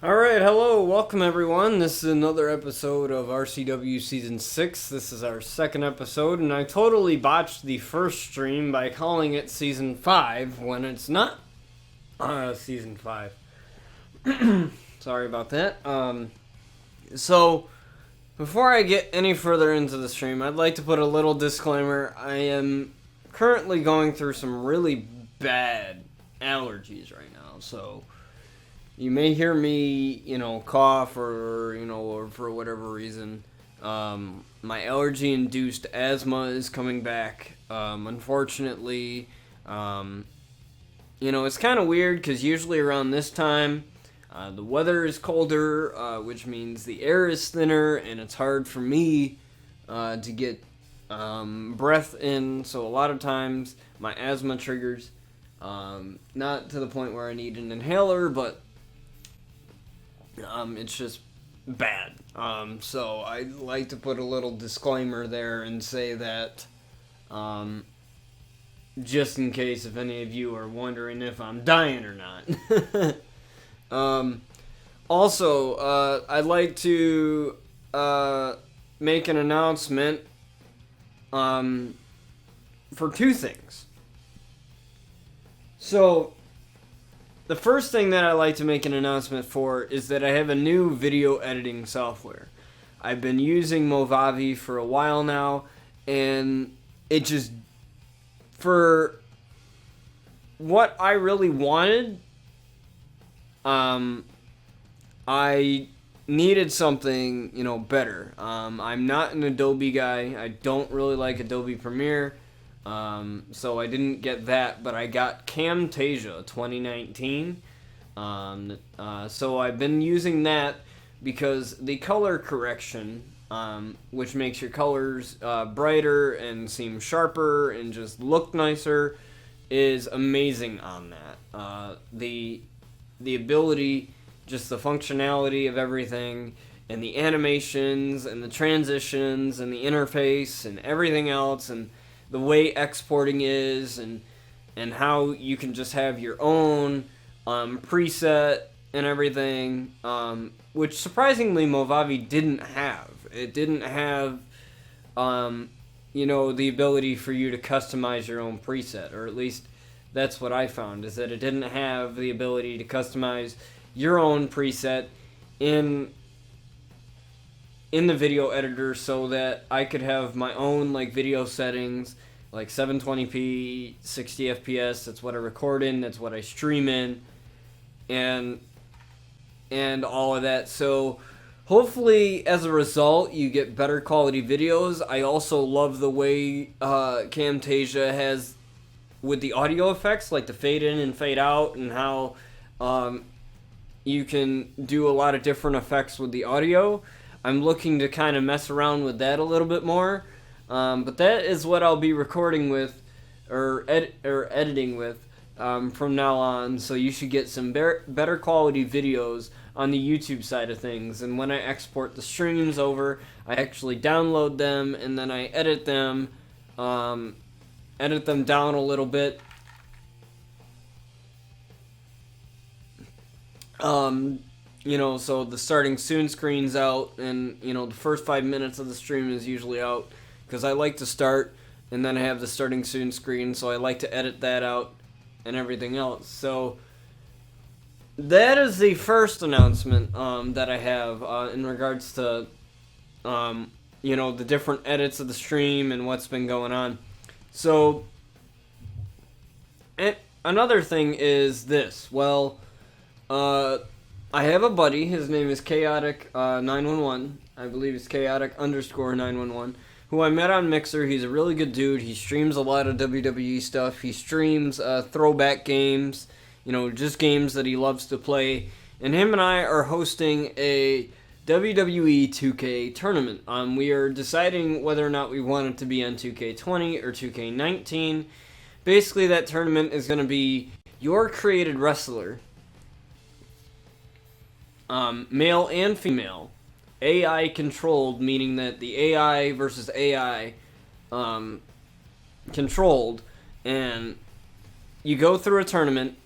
Alright, hello, welcome everyone. This is another episode of RCW Season 6. This is our second episode, and I totally botched the first stream by calling it Season 5 when it's not Season 5. Sorry about that. So, before I get any further into the stream, I'd like to put a little disclaimer. I am currently going through some really bad allergies right now, so you may hear me, cough or for whatever reason. My allergy-induced asthma is coming back. Unfortunately, it's kind of weird because usually around this time, the weather is colder, which means the air is thinner, and it's hard for me to get breath in. So a lot of times my asthma triggers. Not to the point where I need an inhaler, but it's just bad. So I'd like to put a little disclaimer there and say that, just in case if any of you are wondering if I'm dying or not. Also, I'd like to make an announcement for two things. So, the first thing that I like to make an announcement for is that I have a new video editing software. I've been using Movavi for a while now, and it just, for what I really wanted, I needed something, better. I'm not an Adobe guy. I don't really like Adobe Premiere. So I didn't get that, but I got Camtasia 2019. So I've been using that because the color correction, which makes your colors brighter and seem sharper and just look nicer, is amazing on that. The ability, just the functionality of everything, and the animations and the transitions and the interface and everything else, and the way exporting is, and how you can just have your own preset and everything, which surprisingly Movavi didn't have. It didn't have, the ability for you to customize your own preset, or at least that's what I found, is that it didn't have the ability to customize your own preset in the video editor, so that I could have my own video settings, like 720p, 60 FPS. That's what I record in, that's what I stream in, and all of that. So hopefully as a result you get better quality videos. I also love the way Camtasia has with the audio effects, like the fade in and fade out, and how you can do a lot of different effects with the audio. I'm looking to kind of mess around with that a little bit more, but that is what I'll be recording with, or editing with, from now on. So you should get some better quality videos on the YouTube side of things. And when I export the streams over, I actually download them, and then I edit them down a little bit. So the starting soon screen's out, and, the first 5 minutes of the stream is usually out, because I like to start, and then I have the starting soon screen, so I like to edit that out, and everything else. So, that is the first announcement, that I have, in regards to, the different edits of the stream and what's been going on. So, and another thing is this. Well, I have a buddy. His name is Chaotic 911. I believe it's Chaotic _911. Who I met on Mixer. He's a really good dude. He streams a lot of WWE stuff. He streams throwback games. Just games that he loves to play. And him and I are hosting a WWE 2K tournament. We are deciding whether or not we want it to be on 2K20 or 2K19. Basically, that tournament is going to be your created wrestler, male and female, AI controlled, meaning that the AI versus AI controlled, and you go through a tournament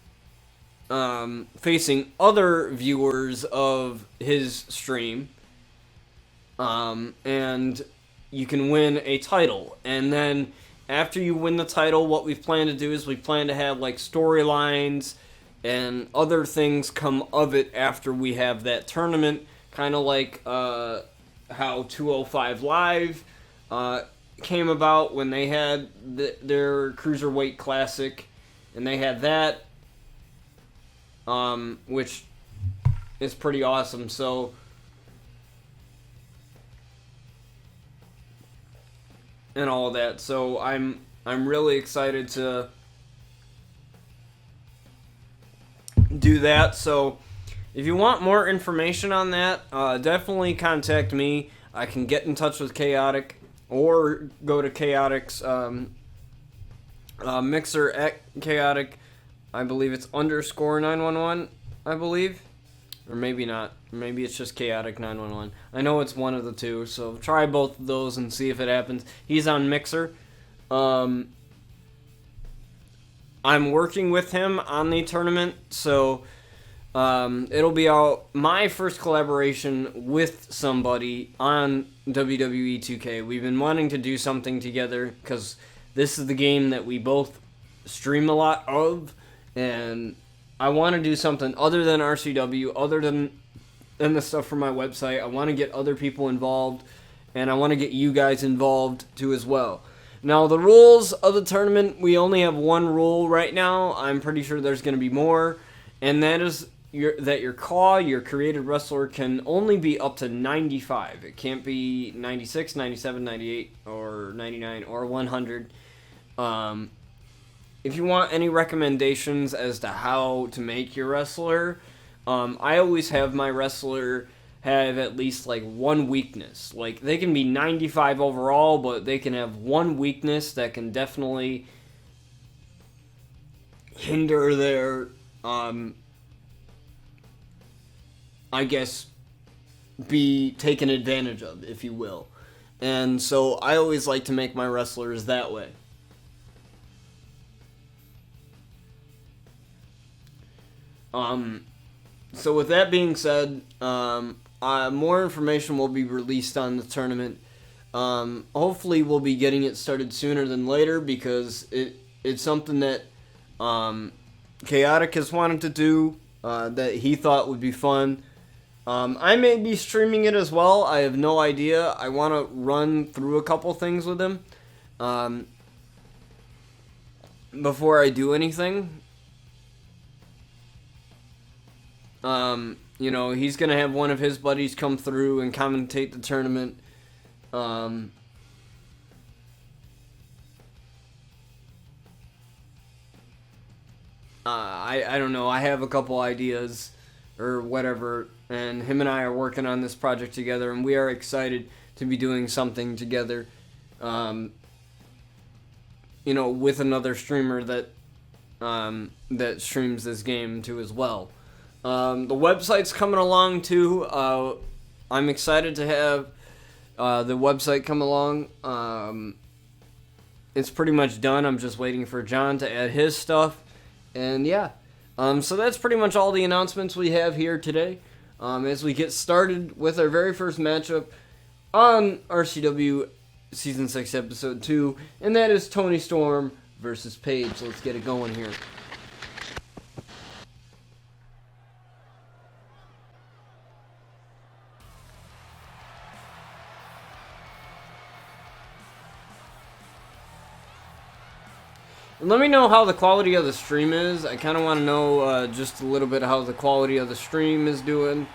facing other viewers of his stream, and you can win a title. And then after you win the title, what we plan to do is we plan to have like storylines and other things come of it after we have that tournament, kind of like how 205 Live came about when they had their Cruiserweight Classic, and they had that, which is pretty awesome. So, and all of that. So I'm really excited to do that. So if you want more information on that, definitely contact me. I can get in touch with Chaotic, or go to Chaotic's Mixer at Chaotic. I believe it's _911, I believe. Or maybe not. Maybe it's just Chaotic 911. I know it's one of the two, so try both of those and see if it happens. He's on Mixer. I'm working with him on the tournament, so it'll be my first collaboration with somebody on WWE 2K. We've been wanting to do something together because this is the game that we both stream a lot of, and I want to do something other than RCW, other than the stuff from my website. I want to get other people involved, and I want to get you guys involved too as well. Now, the rules of the tournament, we only have one rule right now. I'm pretty sure there's going to be more, and that is that your CAW, your created wrestler, can only be up to 95. It can't be 96, 97, 98, or 99, or 100. If you want any recommendations as to how to make your wrestler, I always have my wrestler have at least like one weakness. Like, they can be 95 overall, but they can have one weakness that can definitely hinder their, I guess, be taken advantage of, if you will. And so I always like to make my wrestlers that way. So with that being said, more information will be released on the tournament. Hopefully we'll be getting it started sooner than later, because it's something that Chaotic has wanted to do, that he thought would be fun. I may be streaming it as well. I have no idea. I want to run through a couple things with him before I do anything. He's going to have one of his buddies come through and commentate the tournament. I don't know. I have a couple ideas or whatever, and him and I are working on this project together, and we are excited to be doing something together, with another streamer that streams this game too as well. The website's coming along too. I'm excited to have the website come along. It's pretty much done. I'm just waiting for John to add his stuff. And yeah, so that's pretty much all the announcements we have here today. As we get started with our very first matchup on RCW Season 6 Episode 2, and that is Toni Storm versus Paige. Let's get it going here. And let me know how the quality of the stream is. I kind of want to know just a little bit how the quality of the stream is doing.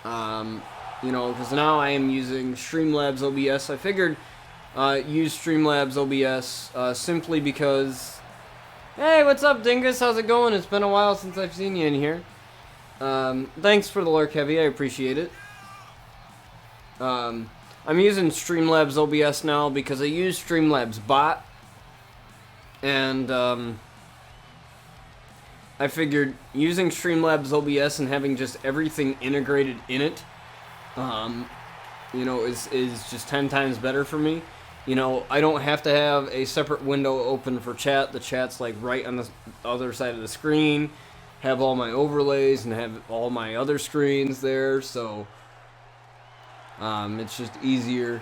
Because now I am using Streamlabs OBS. I figured use Streamlabs OBS simply because... Hey, what's up, Dingus? How's it going? It's been a while since I've seen you in here. Thanks for the lurk, Heavy. I appreciate it. I'm using Streamlabs OBS now because I use Streamlabs Bot. And I figured using Streamlabs OBS and having just everything integrated in it, is just 10 times better for me. I don't have to have a separate window open for chat. The chat's like right on the other side of the screen. have all my overlays and have all my other screens there, so it's just easier.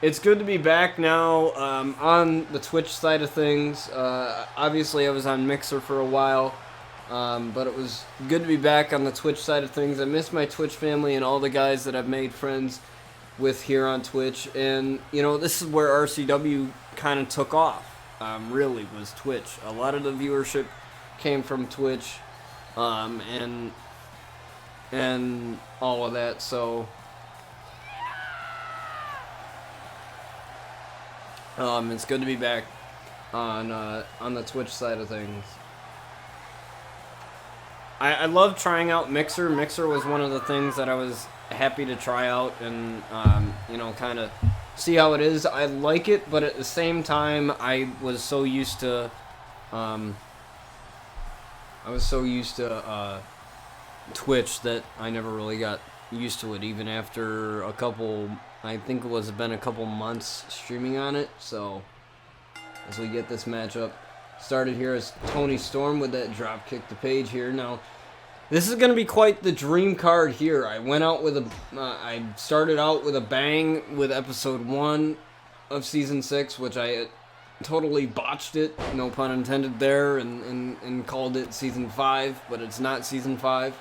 It's good to be back now on the Twitch side of things. Obviously, I was on Mixer for a while, but it was good to be back on the Twitch side of things. I miss my Twitch family and all the guys that I've made friends with here on Twitch. And, you know, this is where RCW kind of took off, really, was Twitch. A lot of the viewership came from Twitch and all of that, so... it's good to be back on the Twitch side of things. I love trying out Mixer. Mixer was one of the things that I was happy to try out and, you know, kind of see how it is. I like it, but at the same time, I was so used to Twitch that I never really got used to it, even after a couple... I think it was been a couple months streaming on it, so as we get this matchup started here as Toni Storm with that drop kick to Paige here. Now, this is going to be quite the dream card here. I went out with I started out with a bang with episode 1 of season 6, which I totally botched it, no pun intended there, and called it season 5, but it's not season 5.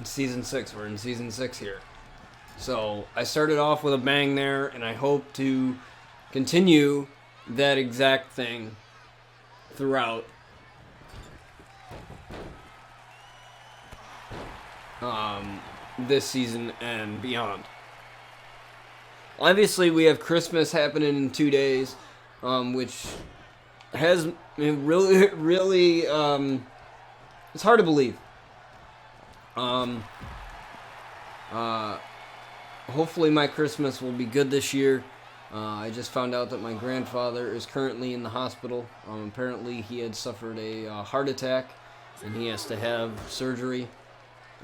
It's season 6. We're in season 6 here. So I started off with a bang there, and I hope to continue that exact thing throughout this season and beyond. Obviously, we have Christmas happening in 2 days, which has really, it's hard to believe. Hopefully my Christmas will be good this year. I just found out that my grandfather is currently in the hospital. Apparently he had suffered a heart attack and he has to have surgery.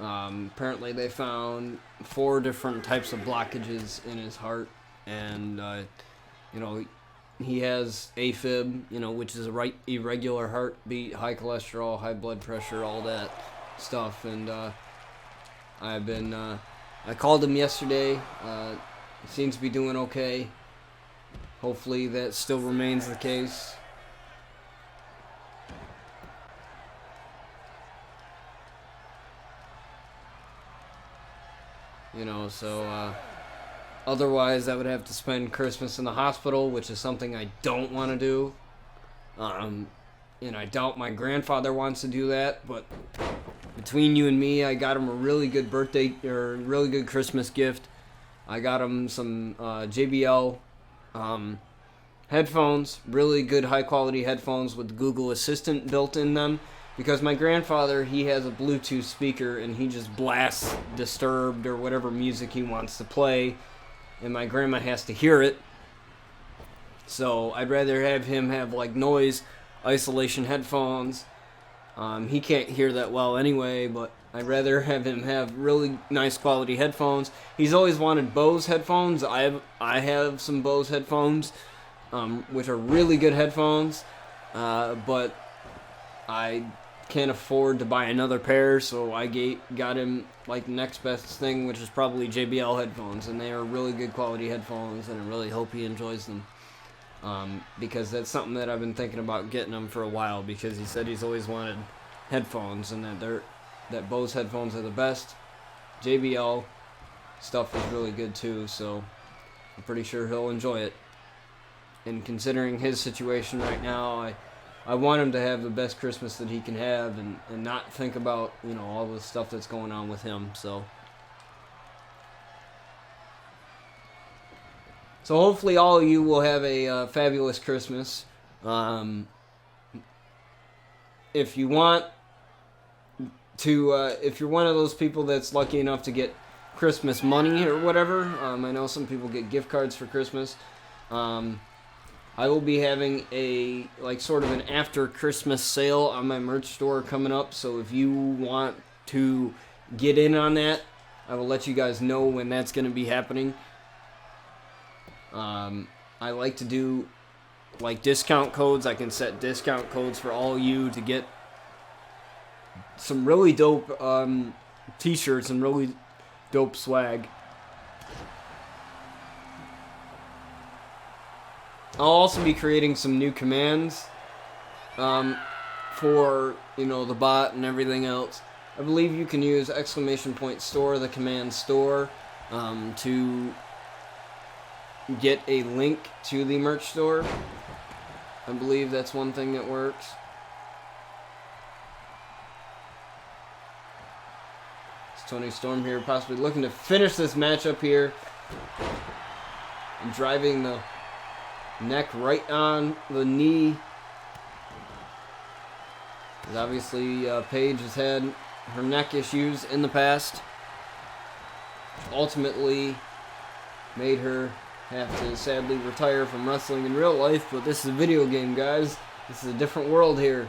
Apparently they found 4 different types of blockages in his heart, and you know, he has AFib, you know, which is a irregular heartbeat, high cholesterol, high blood pressure, all that stuff. And I called him yesterday. He seems to be doing okay. Hopefully that still remains the case. You know, so otherwise I would have to spend Christmas in the hospital, which is something I don't want to do. And I doubt my grandfather wants to do that, but between you and me, I got him a really good birthday, or really good Christmas gift. I got him some JBL headphones, really good high quality headphones with Google Assistant built in them, because my grandfather, he has a Bluetooth speaker and he just blasts Disturbed or whatever music he wants to play, and my grandma has to hear it. So I'd rather have him have like noise isolation headphones. He can't hear that well anyway, but I'd rather have him have really nice quality headphones. He's always wanted Bose headphones. I have some Bose headphones, which are really good headphones, but I can't afford to buy another pair, so I got him like the next best thing, which is probably JBL headphones, and they are really good quality headphones, and I really hope he enjoys them. Because that's something that I've been thinking about getting him for a while, because he said he's always wanted headphones, and that Bose headphones are the best. JBL stuff is really good too, so I'm pretty sure he'll enjoy it. And considering his situation right now, I want him to have the best Christmas that he can have, and not think about, you know, all the stuff that's going on with him. So hopefully all of you will have a fabulous Christmas. If you want to, if you're one of those people that's lucky enough to get Christmas money or whatever, I know some people get gift cards for Christmas. I will be having a, like, sort of an after Christmas sale on my merch store coming up. So if you want to get in on that, I will let you guys know when that's going to be happening. I like to do like discount codes. I can set discount codes for all you to get some really dope t-shirts and really dope swag. I'll also be creating some new commands for, you know, the bot and everything else. I believe you can use !store, the command store, to get a link to the merch store. I believe that's one thing that works. It's Toni Storm here, possibly looking to finish this matchup here. And driving the neck right on the knee. Because obviously Paige has had her neck issues in the past. Ultimately made her have to sadly retire from wrestling in real life, but this is a video game, guys. This is a different world here.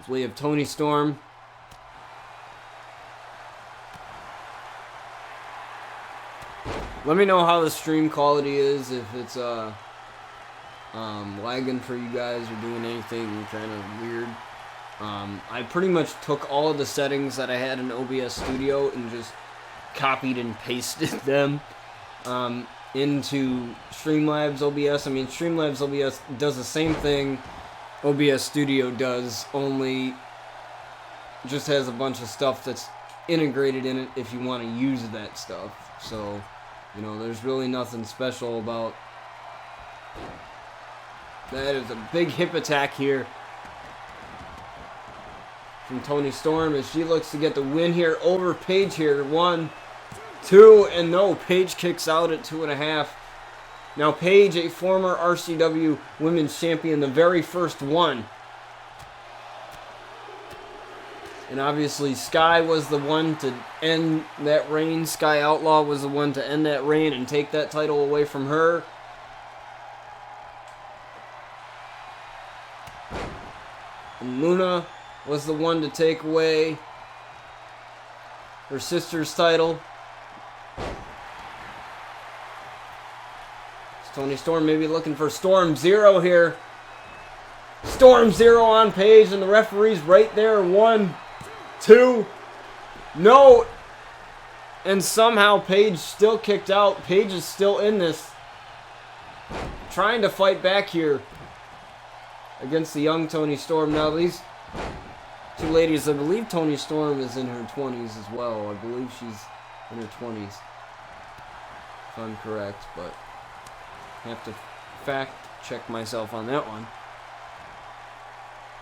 So we have Toni Storm. Let me know how the stream quality is, if it's lagging for you guys or doing anything kind of weird. I pretty much took all of the settings that I had in OBS Studio and just copied and pasted them into Streamlabs OBS. I mean, Streamlabs OBS does the same thing OBS Studio does, only just has a bunch of stuff that's integrated in it if you want to use that stuff. So, you know, there's really nothing special about that. Is a big hip attack here from Toni Storm as she looks to get the win here over Paige here. 1, 2, and no, Paige kicks out at 2.5. Now Paige, a former RCW Women's Champion, the very first one. And obviously Sky was the one to end that reign. Sky Outlaw was the one to end that reign and take that title away from her. And Luna was the one to take away her sister's title. Toni Storm maybe looking for Storm Zero here. Storm Zero on Paige, and the referee's right there. 1, 2, no. And somehow Paige still kicked out. Paige is still in this. Trying to fight back here against the young Toni Storm. Now these two ladies, I believe Toni Storm is in her 20s as well. I believe she's in her 20s, if I'm correct, but have to fact check myself on that one.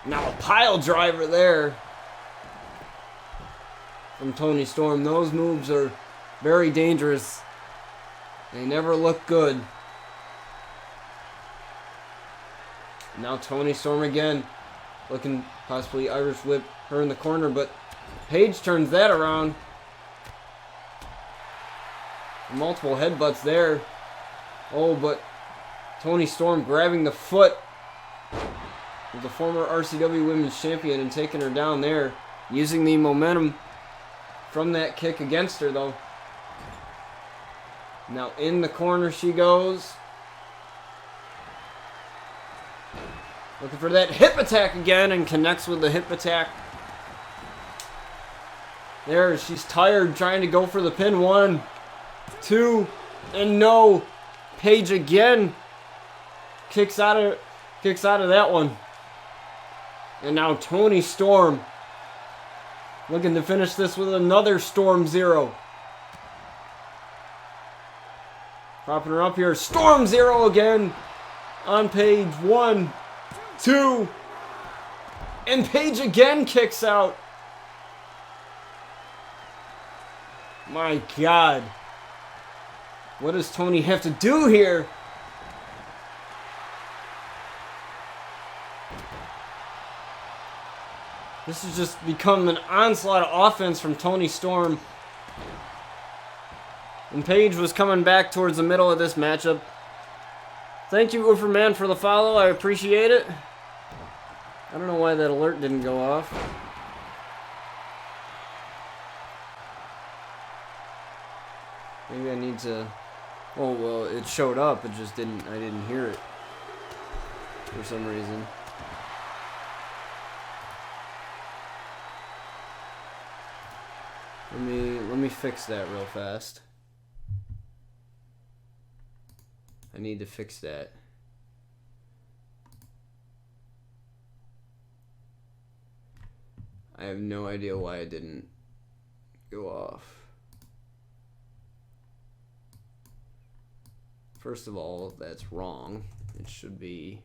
Now a pile driver there from Toni Storm. Those moves are very dangerous. They never look good. Now Toni Storm again, looking possibly Irish whip her in the corner, but Paige turns that around. Multiple headbutts there. Oh, but Toni Storm grabbing the foot of the former RCW Women's Champion and taking her down there, using the momentum from that kick against her, though. Now in the corner she goes. Looking for that hip attack again, and connects with the hip attack. There, she's tired, trying to go for the pin. 1, 2, and no. Paige again kicks out of that one. And now Toni Storm looking to finish this with another Storm Zero. Propping her up here. Storm Zero again on Paige. 1, 2, and Paige again kicks out. My God. What does Toni have to do here? This has just become an onslaught of offense from Toni Storm. And Paige was coming back towards the middle of this matchup. Thank you, Uferman, for the follow. I appreciate it. I don't know why that alert didn't go off. Maybe I need to... Oh, well, it showed up. It just didn't... I didn't hear it. For some reason. Let me fix that real fast. I need to fix that. I have no idea why it didn't go off. First of all, that's wrong. It should be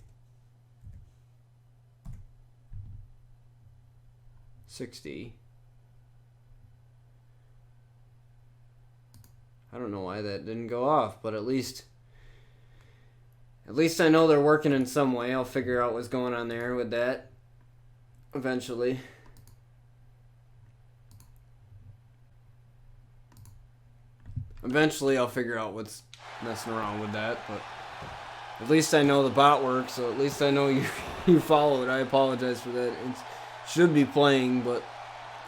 60. I don't know why that didn't go off, but at least I know they're working in some way. I'll figure out what's going on there with that eventually. Eventually I'll figure out what's messing around with that, but at least I know the bot works, so at least I know you follow it. I apologize for that. It should be playing, but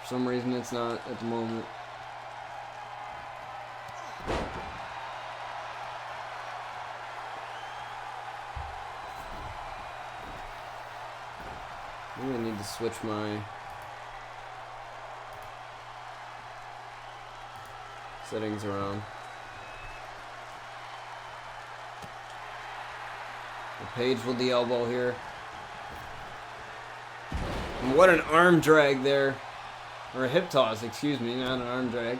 for some reason it's not at the moment. Maybe I need to switch my settings around. Paige with the elbow here. And what an arm drag there. Or a hip toss, excuse me, not an arm drag.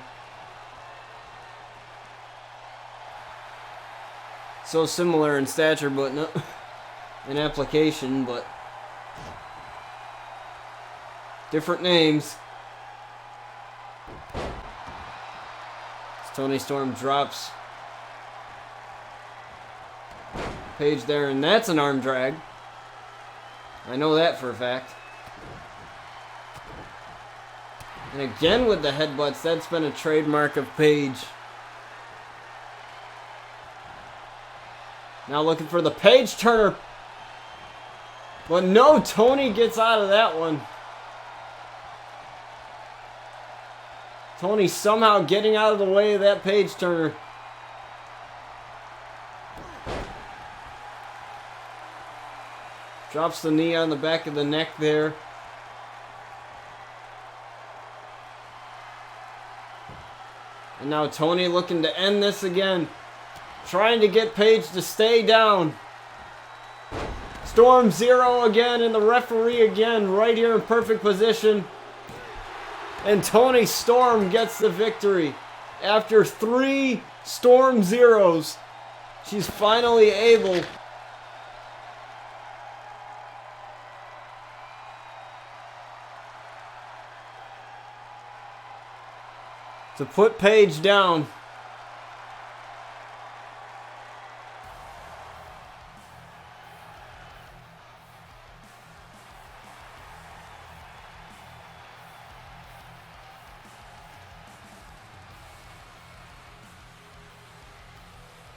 So similar in stature, but no, in application, but different names. As Toni Storm drops Paige there, and that's an arm drag. I know that for a fact. And again with the headbutts, that's been a trademark of Paige. Now looking for the Paige Turner. But no, Toni gets out of that one. Toni somehow getting out of the way of that Paige Turner. Drops the knee on the back of the neck there. And now Toni looking to end this again. Trying to get Paige to stay down. Storm 0 again, and the referee again right here in perfect position. And Toni Storm gets the victory. After 3 Storm 0s, she's finally able to put Paige down.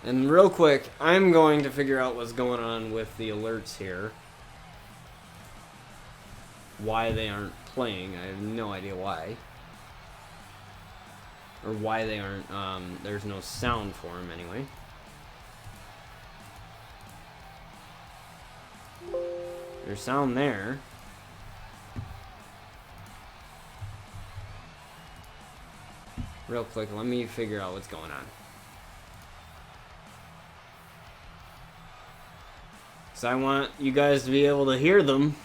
And real quick, I'm going to figure out what's going on with the alerts here. Why they aren't playing. I have no idea why. Or why they aren't, there's no sound for them anyway. There's sound there. Real quick, let me figure out what's going on. So I want you guys to be able to hear them.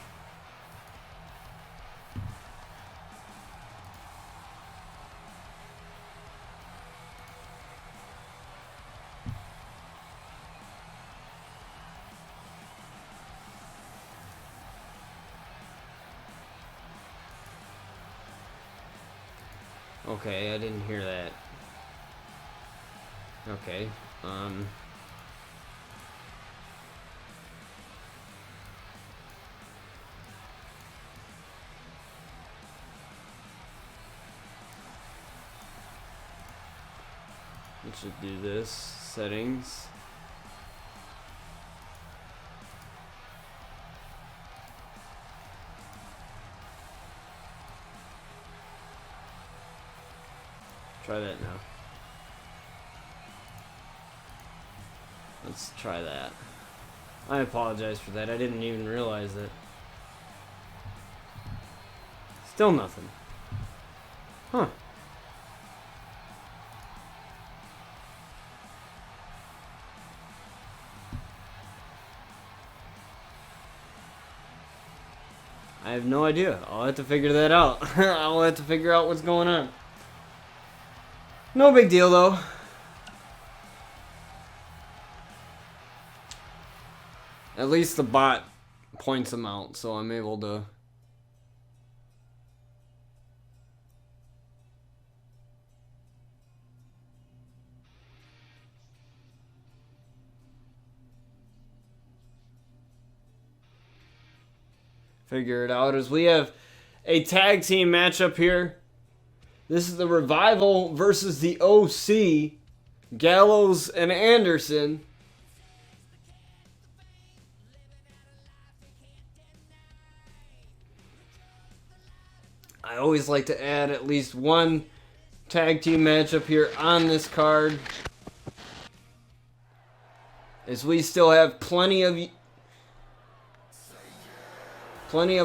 Okay, I didn't hear that. Okay, we should do this. Settings. Try that now. Let's try that. I apologize for that. I didn't even realize it. Still nothing. Huh. I have no idea. I'll have to figure that out. I'll have to figure out what's going on. No big deal, though. At least the bot points them out, so I'm able to... figure it out, as we have a tag team matchup here. This is the Revival versus the OC, Gallows and Anderson. I always like to add at least one tag team matchup here on this card, as we still have plenty of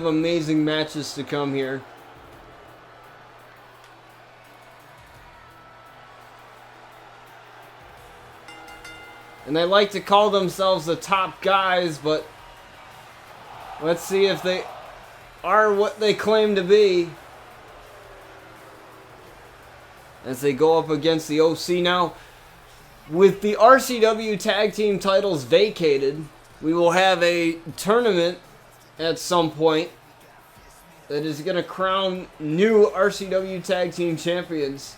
amazing matches to come here. And they like to call themselves the top guys, but let's see if they are what they claim to be as they go up against the OC. Now, with the RCW tag team titles vacated, we will have a tournament at some point that is going to crown new RCW tag team champions.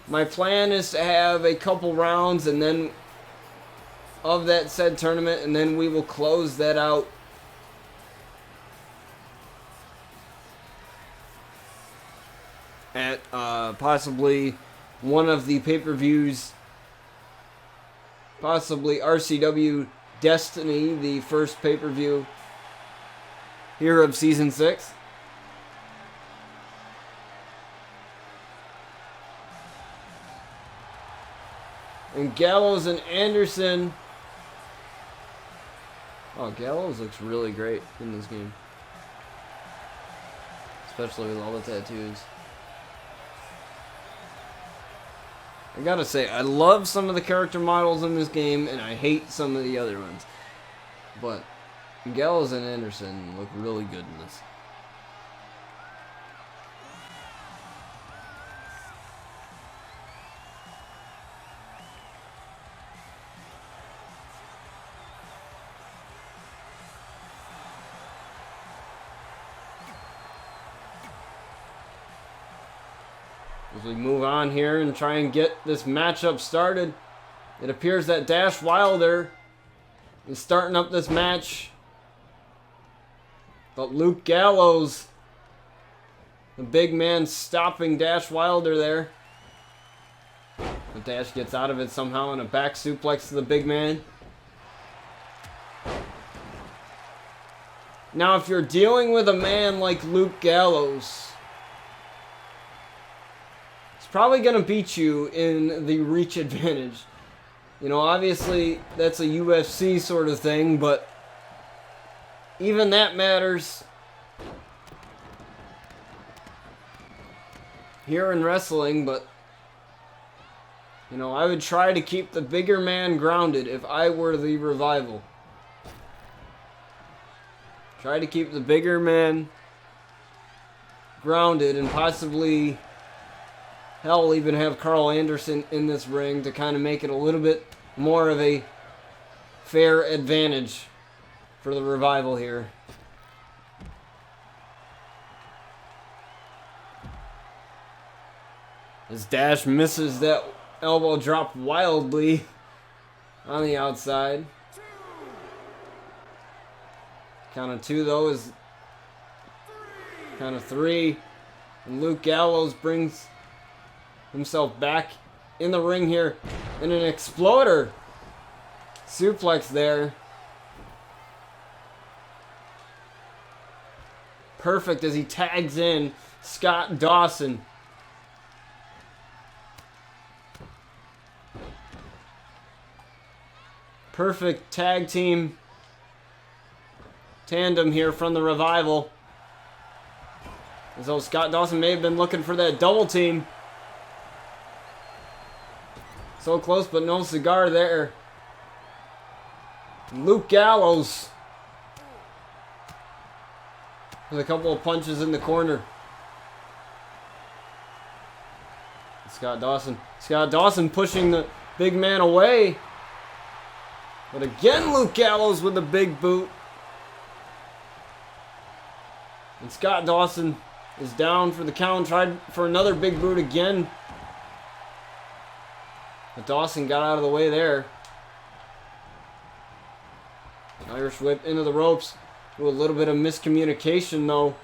My plan is to have a couple rounds and then of that said tournament, and then we will close that out at possibly one of the pay-per-views, possibly RCW Destiny, the first pay-per-view here of Season 6. And Gallows and Anderson. Oh, Gallows looks really great in this game, especially with all the tattoos. I gotta say, I love some of the character models in this game, and I hate some of the other ones. But Gallows and Anderson look really good in this. As we move on here and try and get this matchup started, it appears that Dash Wilder is starting up this match. But Luke Gallows, the big man, stopping Dash Wilder there. But Dash gets out of it somehow in a back suplex to the big man. Now, if you're dealing with a man like Luke Gallows, probably going to beat you in the reach advantage. You know, obviously that's a UFC sort of thing, but even that matters here in wrestling. But you know, I would try to keep the bigger man grounded if I were the Revival. Try to keep the bigger man grounded, and possibly, hell, even have Carl Anderson in this ring to kind of make it a little bit more of a fair advantage for the Revival here. As Dash misses that elbow drop wildly on the outside. Count of two, though, is count of three. And Luke Gallows brings himself back in the ring here in an exploder suplex there. Perfect as he tags in, Scott Dawson. Perfect tag team tandem here from the Revival. As though Scott Dawson may have been looking for that double team. So close, but no cigar there. Luke Gallows with a couple of punches in the corner. Scott Dawson. Scott Dawson pushing the big man away. But again, Luke Gallows with a big boot. And Scott Dawson is down for the count. Tried for another big boot again. But Dawson got out of the way there. Irish whip into the ropes. A little bit of miscommunication though.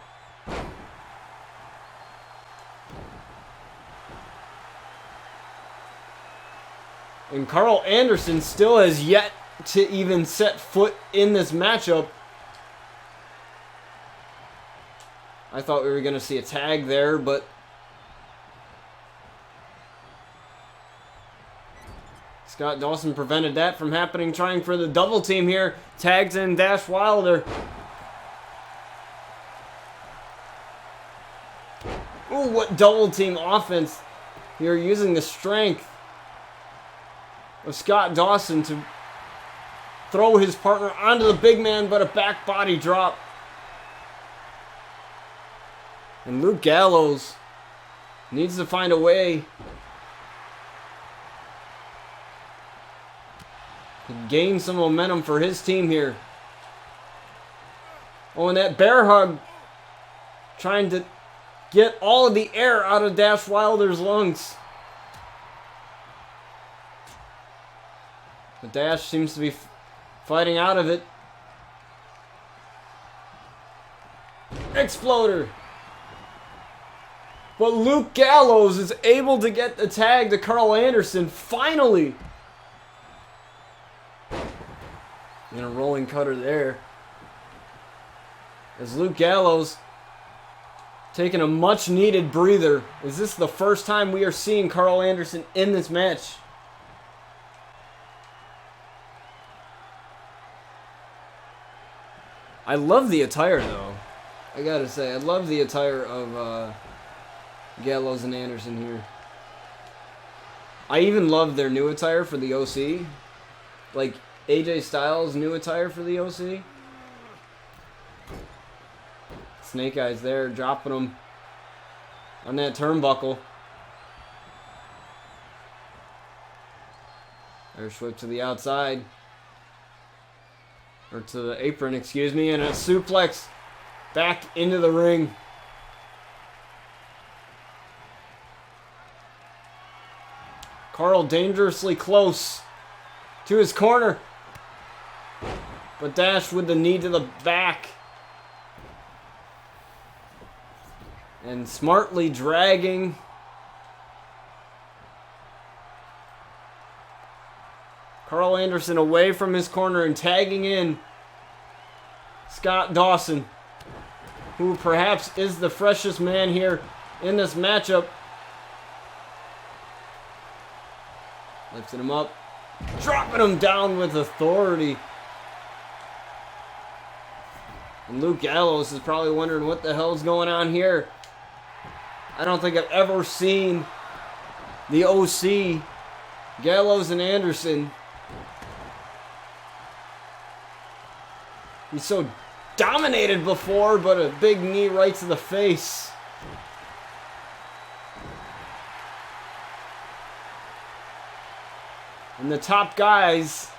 And Carl Anderson still has yet to even set foot in this matchup. I thought we were going to see a tag there, but Scott Dawson prevented that from happening, trying for the double team here. Tags in Dash Wilder. Ooh, what double team offense. You're using the strength of Scott Dawson to throw his partner onto the big man, but a back body drop. And Luke Gallows needs to find a way to gain some momentum for his team here. Oh, and that bear hug, trying to get all of the air out of Dash Wilder's lungs. But Dash seems to be fighting out of it. Exploder. But Luke Gallows is able to get the tag to Carl Anderson, finally. And a rolling cutter there. As Luke Gallows taking a much needed breather. Is this the first time we are seeing Carl Anderson in this match? I love the attire though. I gotta say, I love the attire of Gallows and Anderson here. I even love their new attire for the OC. Like AJ Styles' new attire for the OC. Snake Eyes there, dropping them on that turnbuckle. There's whip to the outside. Or to the apron, excuse me, and a suplex back into the ring. Carl dangerously close to his corner. But Dash with the knee to the back. And smartly dragging Carl Anderson away from his corner and tagging in Scott Dawson, who perhaps is the freshest man here in this matchup. Lifting him up, dropping him down with authority. And Luke Gallows is probably wondering what the hell's going on here. I don't think I've ever seen the OC, Gallows and Anderson, he's so dominated before, but a big knee right to the face. And the top guys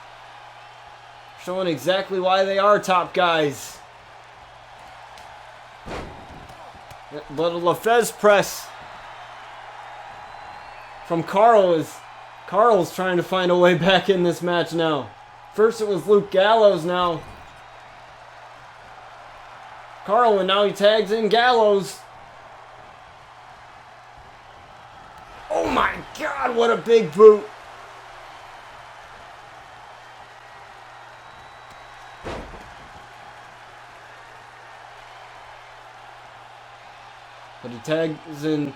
showing exactly why they are top guys. But a LaFez press from Carl is Carl's trying to find a way back in this match now. First it was Luke Gallows, now Carl, and now he tags in Gallows. Oh my God, what a big boot. But a tags in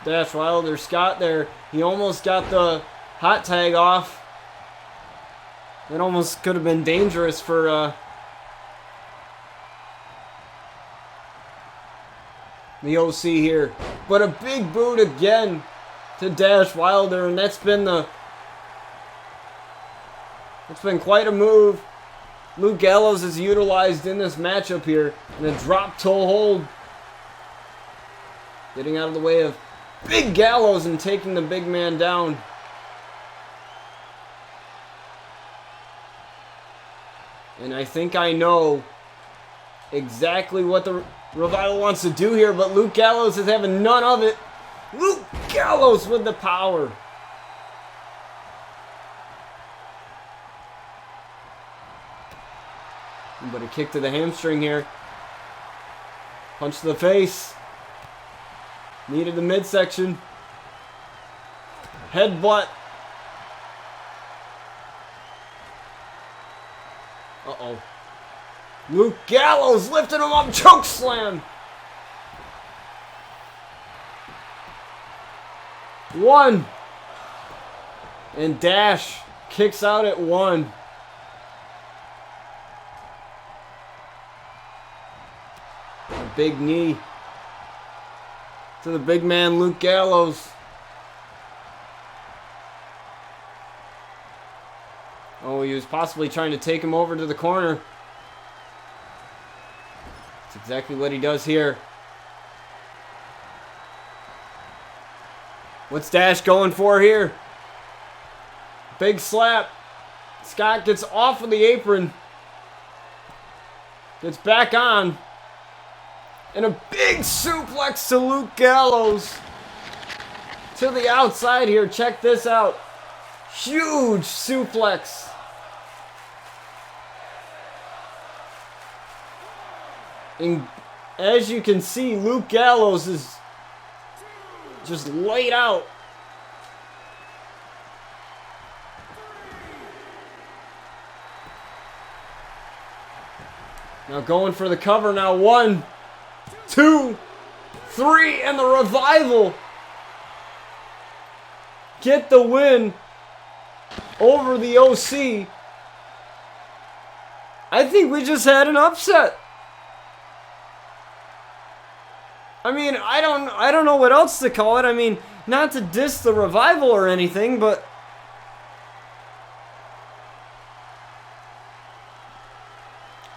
Dash Wilder. Scott there, he almost got the hot tag off. It almost could have been dangerous for the OC here. But a big boot again to Dash Wilder, and it's been quite a move. Luke Gallows is utilized in this matchup here. And a drop toe hold. Getting out of the way of Big Gallows and taking the big man down. And I think I know exactly what the Revival wants to do here, but Luke Gallows is having none of it. Luke Gallows with the power. But a kick to the hamstring here. Punch to the face. Needed the midsection. Headbutt. Uh-oh. Luke Gallows lifting him up. Choke slam. 1. And Dash kicks out at 1. A big knee to the big man, Luke Gallows. Oh, he was possibly trying to take him over to the corner. That's exactly what he does here. What's Dash going for here? Big slap. Scott gets off of the apron. Gets back on. And a big suplex to Luke Gallows. To the outside here. Check this out. Huge suplex. And as you can see, Luke Gallows is just laid out. Now going for the cover now. 1, 2, 3, and the Revival get the win over the OC. I think we just had an upset. I mean, I don't know what else to call it. I mean, not to diss the Revival or anything, but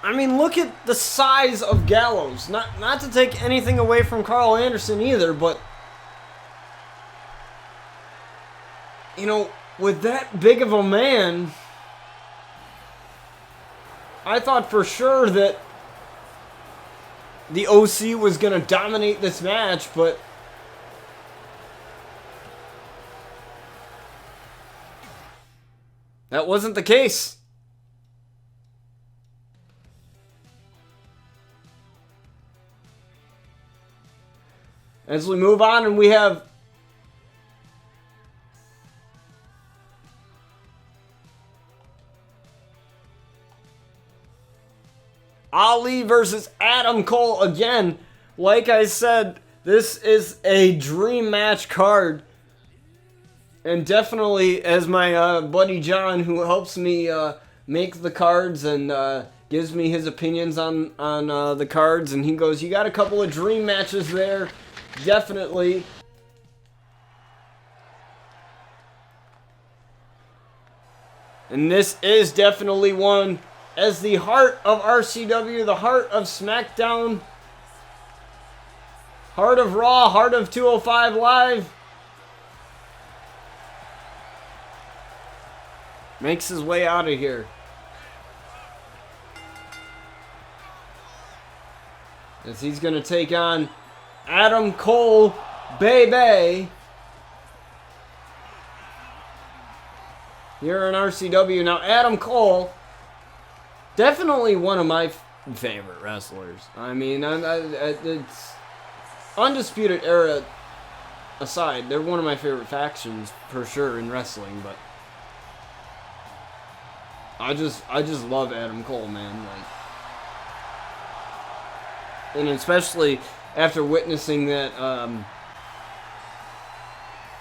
I mean, look at the size of Gallows. Not to take anything away from Carl Anderson either, but you know, with that big of a man, I thought for sure that the OC was going to dominate this match, but that wasn't the case. As we move on, and we have Ali versus Adam Cole again. Like I said, this is a dream match card. And definitely, as my buddy John, who helps me make the cards and gives me his opinions on the cards, and he goes, you got a couple of dream matches there. Definitely. And this is definitely one. As the heart of RCW, the heart of SmackDown, heart of Raw, heart of 205 Live, makes his way out of here. As he's going to take on Adam Cole, baby. Here in RCW. Now, Adam Cole, definitely one of my favorite wrestlers. I mean, it's Undisputed Era aside, they're one of my favorite factions for sure in wrestling. But I just love Adam Cole, man. Like, and especially after witnessing that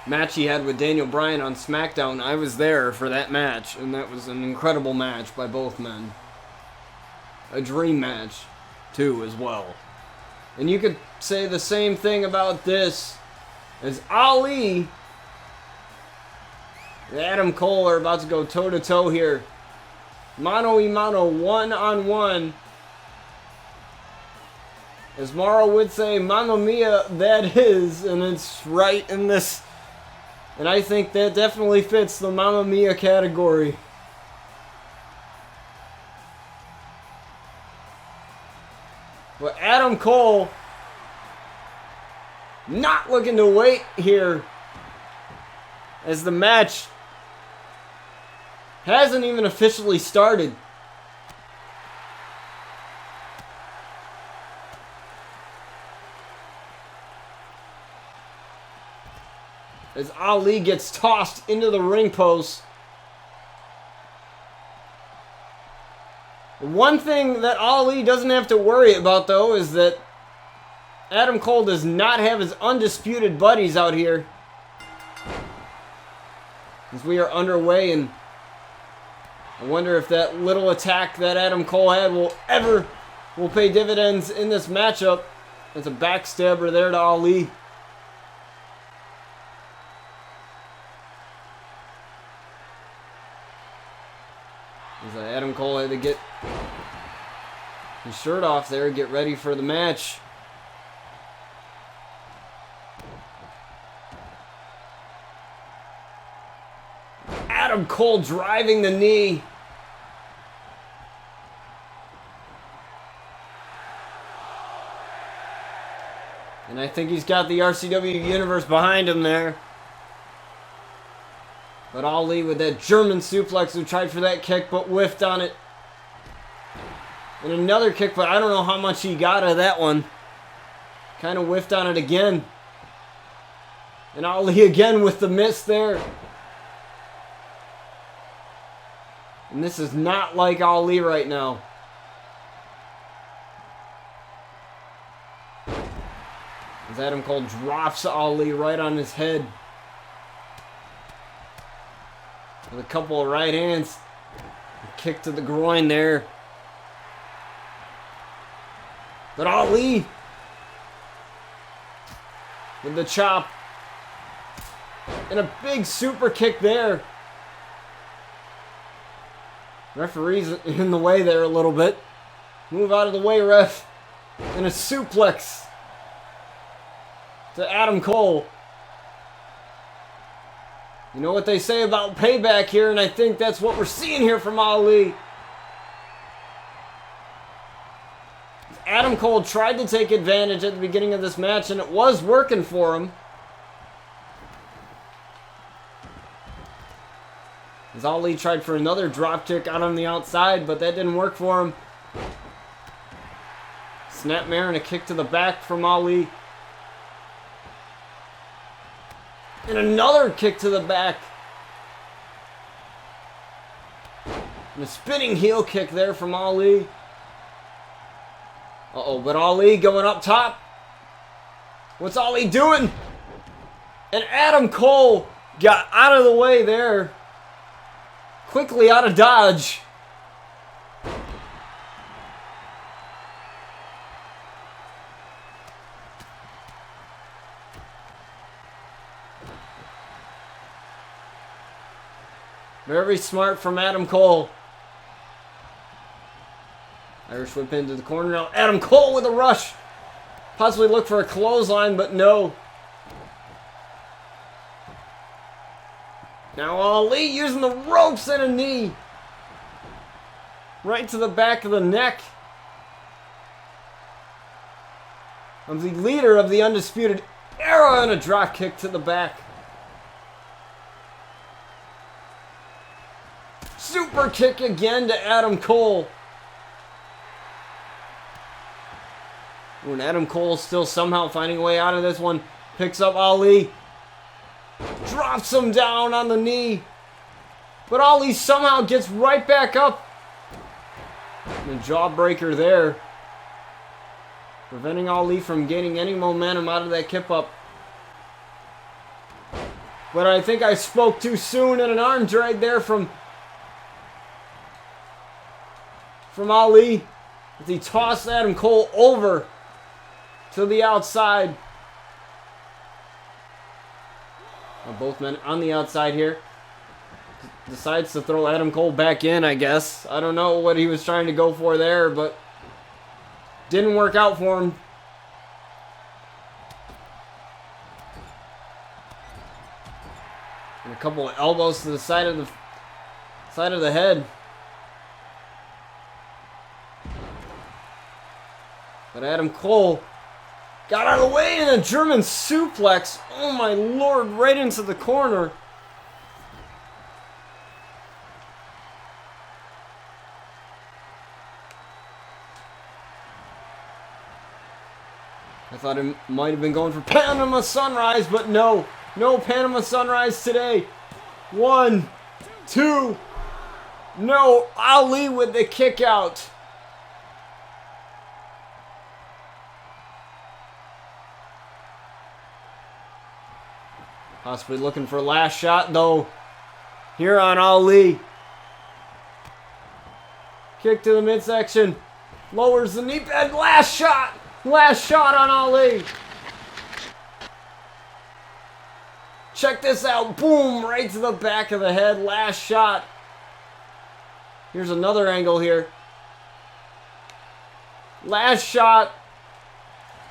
match he had with Daniel Bryan on SmackDown. I was there for that match, and that was an incredible match by both men. A dream match, too, as well. And you could say the same thing about this, as Ali and Adam Cole are about to go toe-to-toe here. Mano-a-mano, one-on-one. As Mara would say, Mamma Mia, that is, and it's right in this. And I think that definitely fits the Mamma Mia category. But Adam Cole not looking to wait here, as the match hasn't even officially started. As Ali gets tossed into the ring post. One thing that Ali doesn't have to worry about, though, is that Adam Cole does not have his undisputed buddies out here. As we are underway, and I wonder if that little attack that Adam Cole had will pay dividends in this matchup. There's a backstabber there to Ali. As Adam Cole had to get his shirt off there, get ready for the match. Adam Cole driving the knee. And I think he's got the RCW Universe behind him there. But Ali with that German suplex, who tried for that kick but whiffed on it. And another kick, but I don't know how much he got out of that one. Kind of whiffed on it again. And Ali again with the miss there. And this is not like Ali right now. As Adam Cole drops Ali right on his head. With a couple of right hands. A kick to the groin there. But Ali with the chop. And a big super kick there. Referee's in the way there a little bit. Move out of the way, ref. And a suplex to Adam Cole. You know what they say about payback here, and I think that's what we're seeing here from Ali. Adam Cole tried to take advantage at the beginning of this match, and it was working for him. As Ali tried for another dropkick out on the outside, but that didn't work for him. Snapmare and a kick to the back from Ali. And another kick to the back. And a spinning heel kick there from Ali. Uh-oh, but Ali going up top. What's Ali doing? And Adam Cole got out of the way there. Quickly out of dodge. Very smart from Adam Cole. Irish whip into the corner now. Adam Cole with a rush. Possibly look for a clothesline, but no. Now Ali using the ropes and a knee. Right to the back of the neck of the leader of the Undisputed Era, and a drop kick to the back. Super kick again to Adam Cole. When Adam Cole still somehow finding a way out of this one. Picks up Ali. Drops him down on the knee. But Ali somehow gets right back up. And a jawbreaker there. preventing Ali from gaining any momentum out of that kip up. But I think I spoke too soon, and an arm drag there from Ali as he tossed Adam Cole over to the outside. Both men on the outside here. Decides to throw Adam Cole back in, I guess. I don't know what he was trying to go for there, but didn't work out for him. And a couple of elbows to the side of the head. But Adam Cole got out of the way, and a German suplex. Oh my lord, right into the corner. I thought it might have been going for Panama Sunrise, but no. No Panama Sunrise today. 1, 2. No, Ali with the kick out. Possibly looking for a last shot, though, here on Ali. Kick to the midsection. Lowers the knee pad. Last shot. Last shot on Ali. Check this out. Boom. Right to the back of the head. Last shot. Here's another angle here. Last shot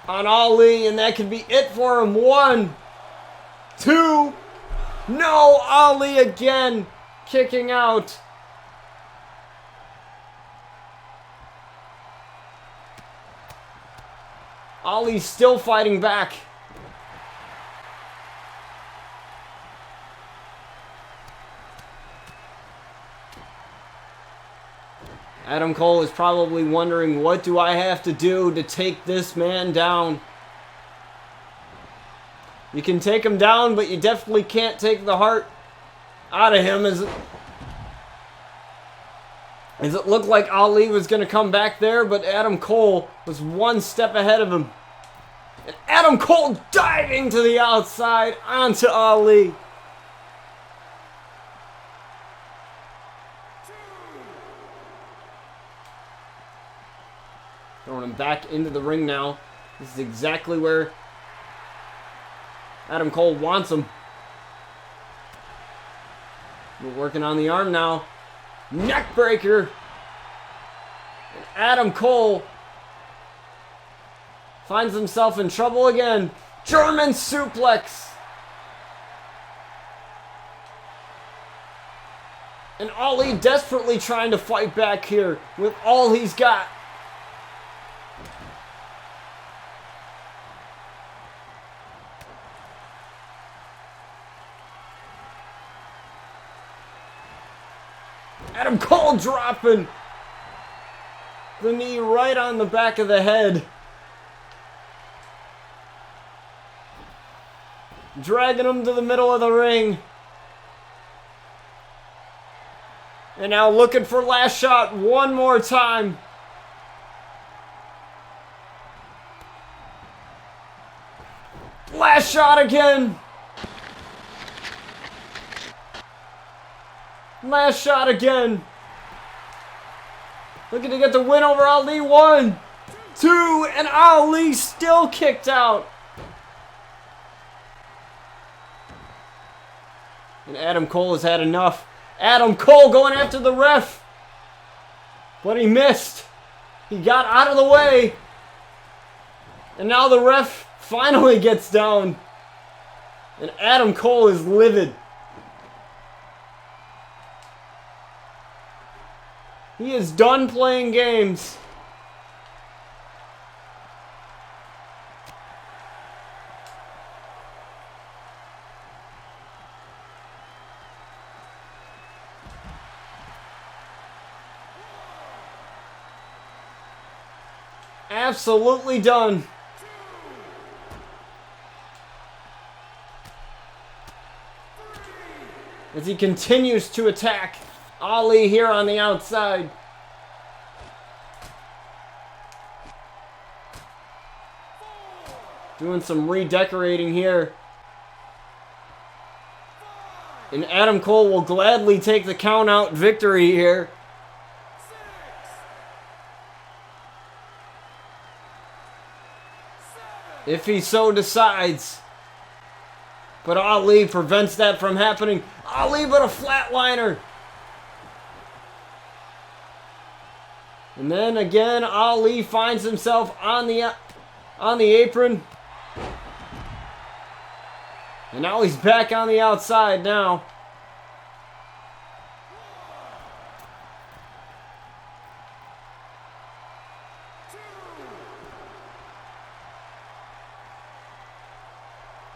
on Ali, and that could be it for him. 1, 2. No, Ali again kicking out. Ali's still fighting back. Adam Cole is probably wondering, what do I have to do to take this man down? You can take him down, but you definitely can't take the heart out of him. As it looked like Ali was going to come back there, but Adam Cole was one step ahead of him. And Adam Cole diving to the outside onto Ali. Throwing him back into the ring now. This is exactly where Adam Cole wants him. We're working on the arm now. Neck breaker. And Adam Cole finds himself in trouble again. German suplex. And Ali desperately trying to fight back here with all he's got. Adam Cole dropping the knee right on the back of the head. Dragging him to the middle of the ring. And now looking for last shot one more time. Last shot again. Last shot again. Looking to get the win over Ali. 1, 2, and Ali still kicked out. And Adam Cole has had enough. Adam Cole going after the ref. But he missed. He got out of the way. And now the ref finally gets down. And Adam Cole is livid. He is done playing games. Absolutely done. As he continues to attack Ali here on the outside. Doing some redecorating here. And Adam Cole will gladly take the count-out victory here. If he so decides. But Ali prevents that from happening. Ali, but a flatliner. And then again, Ali finds himself on the apron. And now he's back on the outside now.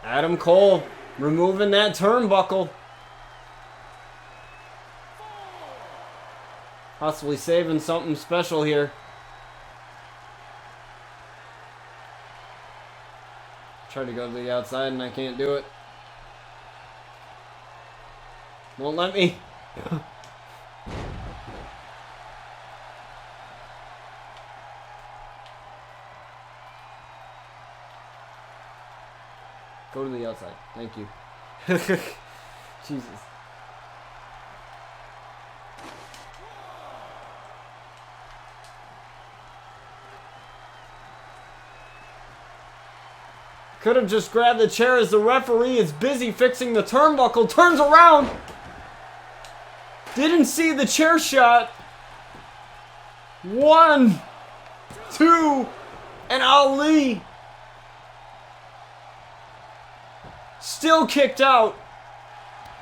Adam Cole removing that turnbuckle. Possibly saving something special here. Try to go to the outside and I can't do it. Won't let me. Go to the outside. Thank you. Jesus. Could have just grabbed the chair as the referee is busy fixing the turnbuckle. Turns around. Didn't see the chair shot. 1, 2, and Ali still kicked out.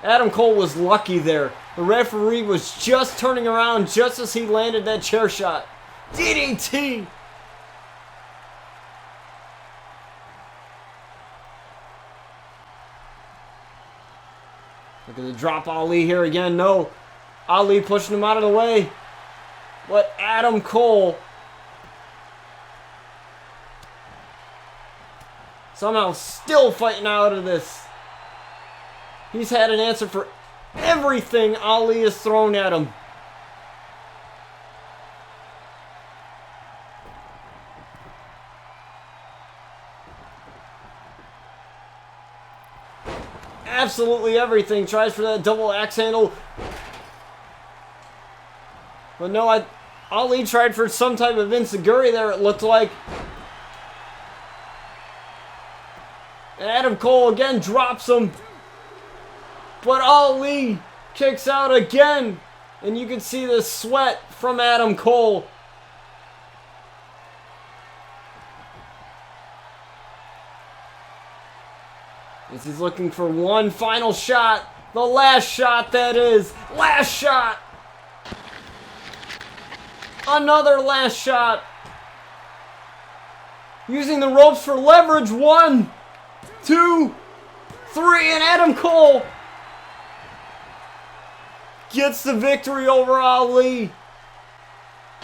Adam Cole was lucky there. The referee was just turning around just as he landed that chair shot. DDT. Look at the drop Ali here again. No. Ali pushing him out of the way. But Adam Cole somehow still fighting out of this. He's had an answer for everything Ali has thrown at him. Absolutely everything. Tries for that double axe handle. But no, Ali tried for some type of enziguri there, it looked like. And Adam Cole again drops him. But Ali kicks out again. And you can see the sweat from Adam Cole. As he's looking for one final shot. The last shot, that is. Last shot. Another last shot. Using the ropes for leverage. 1, 2, 3. And Adam Cole gets the victory over Ali.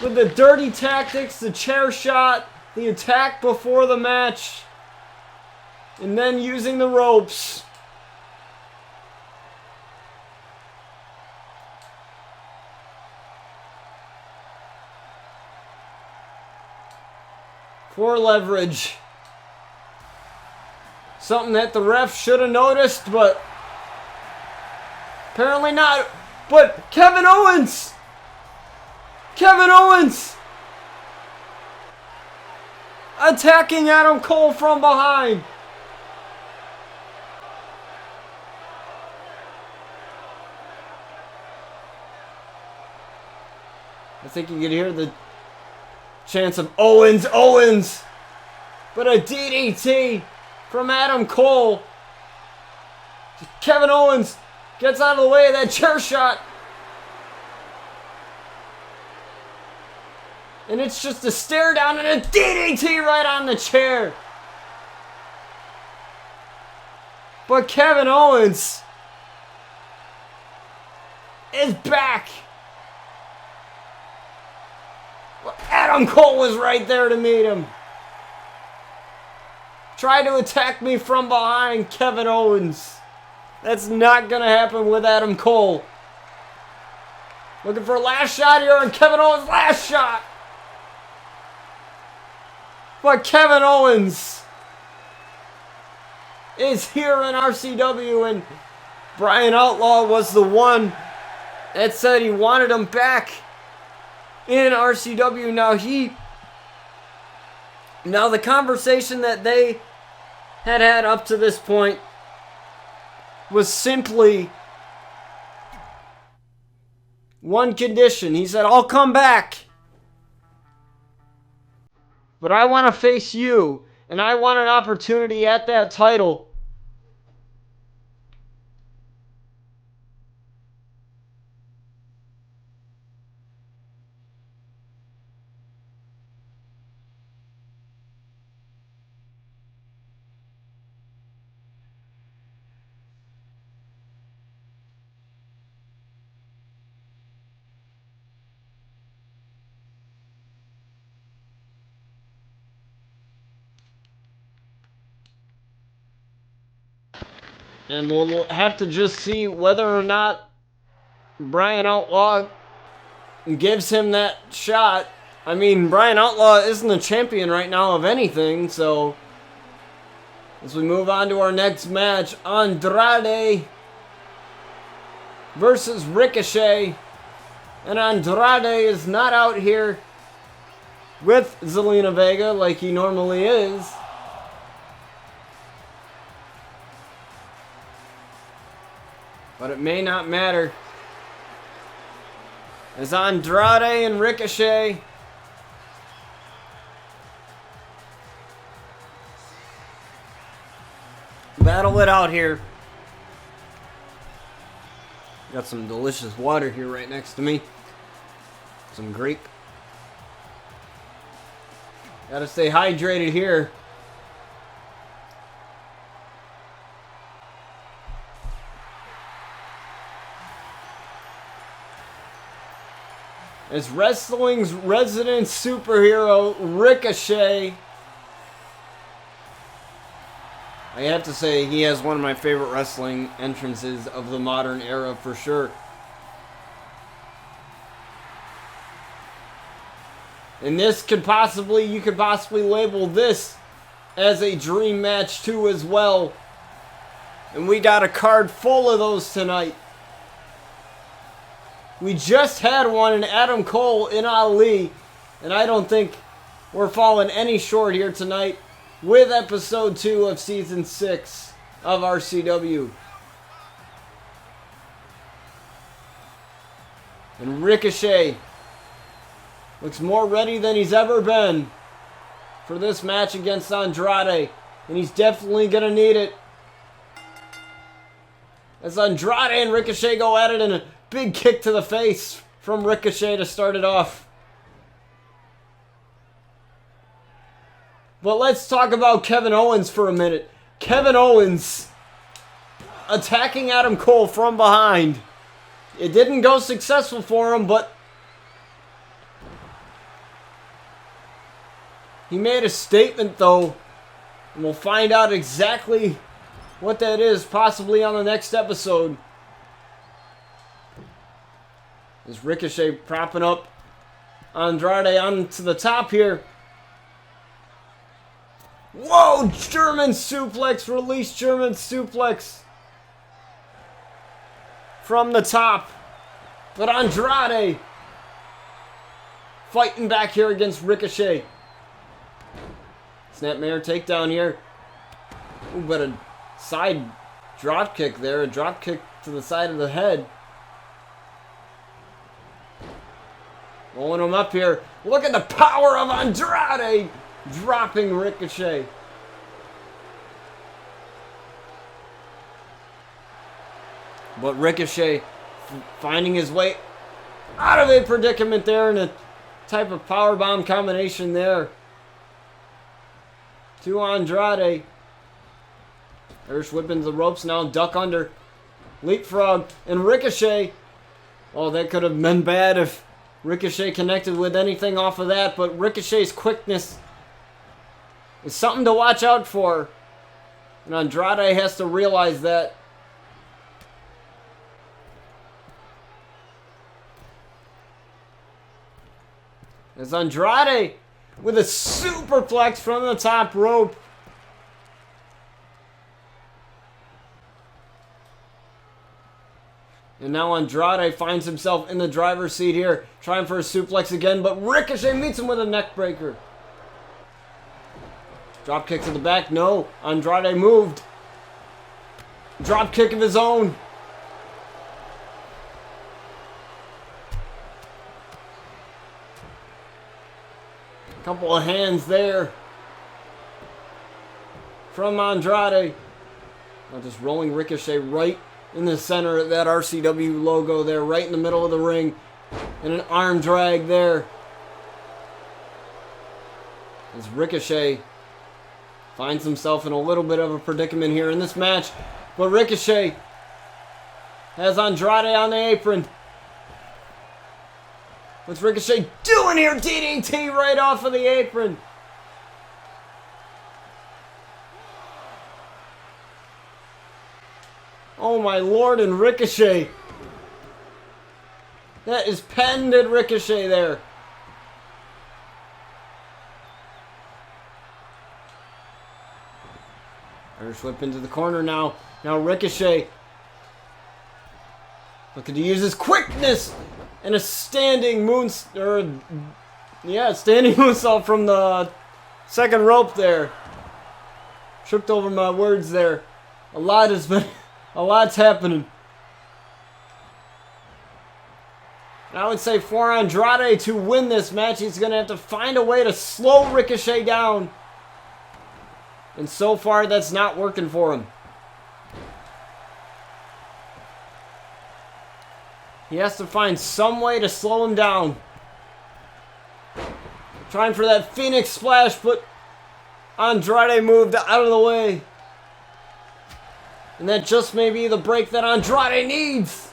With the dirty tactics, the chair shot, the attack before the match. And then using the ropes. For leverage. Something that the ref should have noticed, but apparently not. But Kevin Owens! Kevin Owens! Attacking Adam Cole from behind. I think you can hear the chants of Owens, Owens. But a DDT from Adam Cole. Kevin Owens gets out of the way of that chair shot. And it's just a stare down and a DDT right on the chair. But Kevin Owens is back. Adam Cole was right there to meet him. Try to attack me from behind, Kevin Owens. That's not going to happen with Adam Cole. Looking for a last shot here, and Kevin Owens' last shot. But Kevin Owens is here in RCW, and Brian Outlaw was the one that said he wanted him back in RCW. Now the conversation that they had up to this point was simply one condition. He said, I'll come back, but I want to face you, and I want an opportunity at that title. And we'll have to just see whether or not Brian Outlaw gives him that shot. I mean, Brian Outlaw isn't a champion right now of anything, so as we move on to our next match, Andrade versus Ricochet. And Andrade is not out here with Zelina Vega like he normally is. But it may not matter, as Andrade and Ricochet battle it out here. Got some delicious water here right next to me. Some grape. Gotta stay hydrated here. As wrestling's resident superhero, Ricochet. I have to say, he has one of my favorite wrestling entrances of the modern era for sure. And this could possibly, you could possibly label this as a dream match too as well. And we got a card full of those tonight. We just had one in Adam Cole in Ali, and I don't think we're falling any short here tonight with episode 2 of season 6 of RCW. And Ricochet looks more ready than he's ever been for this match against Andrade, and he's definitely going to need it. As Andrade and Ricochet go at it, and a big kick to the face from Ricochet to start it off. But let's talk about Kevin Owens for a minute. Kevin Owens attacking Adam Cole from behind. It didn't go successful for him, but he made a statement though, and we'll find out exactly what that is possibly on the next episode. Is Ricochet propping up Andrade onto the top here. Whoa! German suplex. Release German suplex from the top. But Andrade fighting back here against Ricochet. Snapmare takedown here. Ooh, but a side drop kick there. A drop kick to the side of the head. Rolling him up here. Look at the power of Andrade dropping Ricochet. But Ricochet finding his way out of a predicament there, and a type of powerbomb combination there to Andrade. Irish whipping the ropes now, duck under, leapfrog, and Ricochet. Oh, that could have been bad if Ricochet connected with anything off of that, but Ricochet's quickness is something to watch out for. And Andrade has to realize that. As Andrade with a superplex from the top rope. And now Andrade finds himself in the driver's seat here, trying for a suplex again, but Ricochet meets him with a neck breaker. Drop kick to the back. No, Andrade moved. Drop kick of his own. Couple of hands there from Andrade. Now just rolling Ricochet right in the center of that RCW logo there, right in the middle of the ring. And an arm drag there. As Ricochet finds himself in a little bit of a predicament here in this match. But Ricochet has Andrade on the apron. What's Ricochet doing here? DDT right off of the apron. Oh my lord, and Ricochet. That is penned at Ricochet there. Irish whip into the corner now. Now Ricochet looking to use his quickness and a standing standing moonsault from the second rope there. Tripped over my words there. A lot's happening. And I would say for Andrade to win this match, he's going to have to find a way to slow Ricochet down. And so far, that's not working for him. He has to find some way to slow him down. Trying for that Phoenix Splash, but Andrade moved out of the way. And that just may be the break that Andrade needs.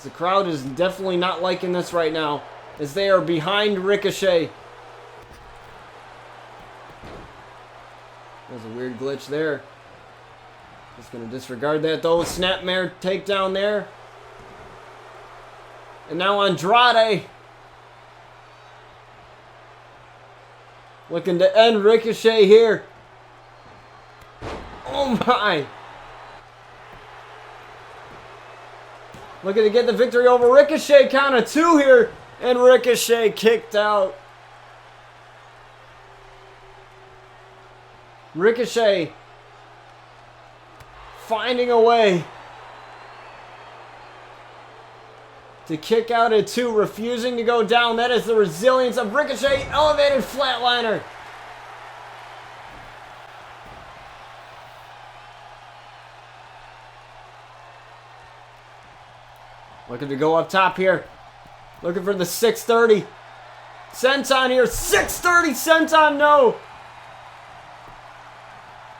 The crowd is definitely not liking this right now, as they are behind Ricochet. There's a weird glitch there. Just going to disregard that though. Snapmare takedown there. And now Andrade looking to end Ricochet here. Oh my! Looking to get the victory over Ricochet. Count of 2 here. And Ricochet kicked out. Ricochet finding a way to kick out at 2. Refusing to go down. That is the resilience of Ricochet. Elevated flatliner. Looking to go up top here. Looking for the 630. Senton here. 630 Senton. No.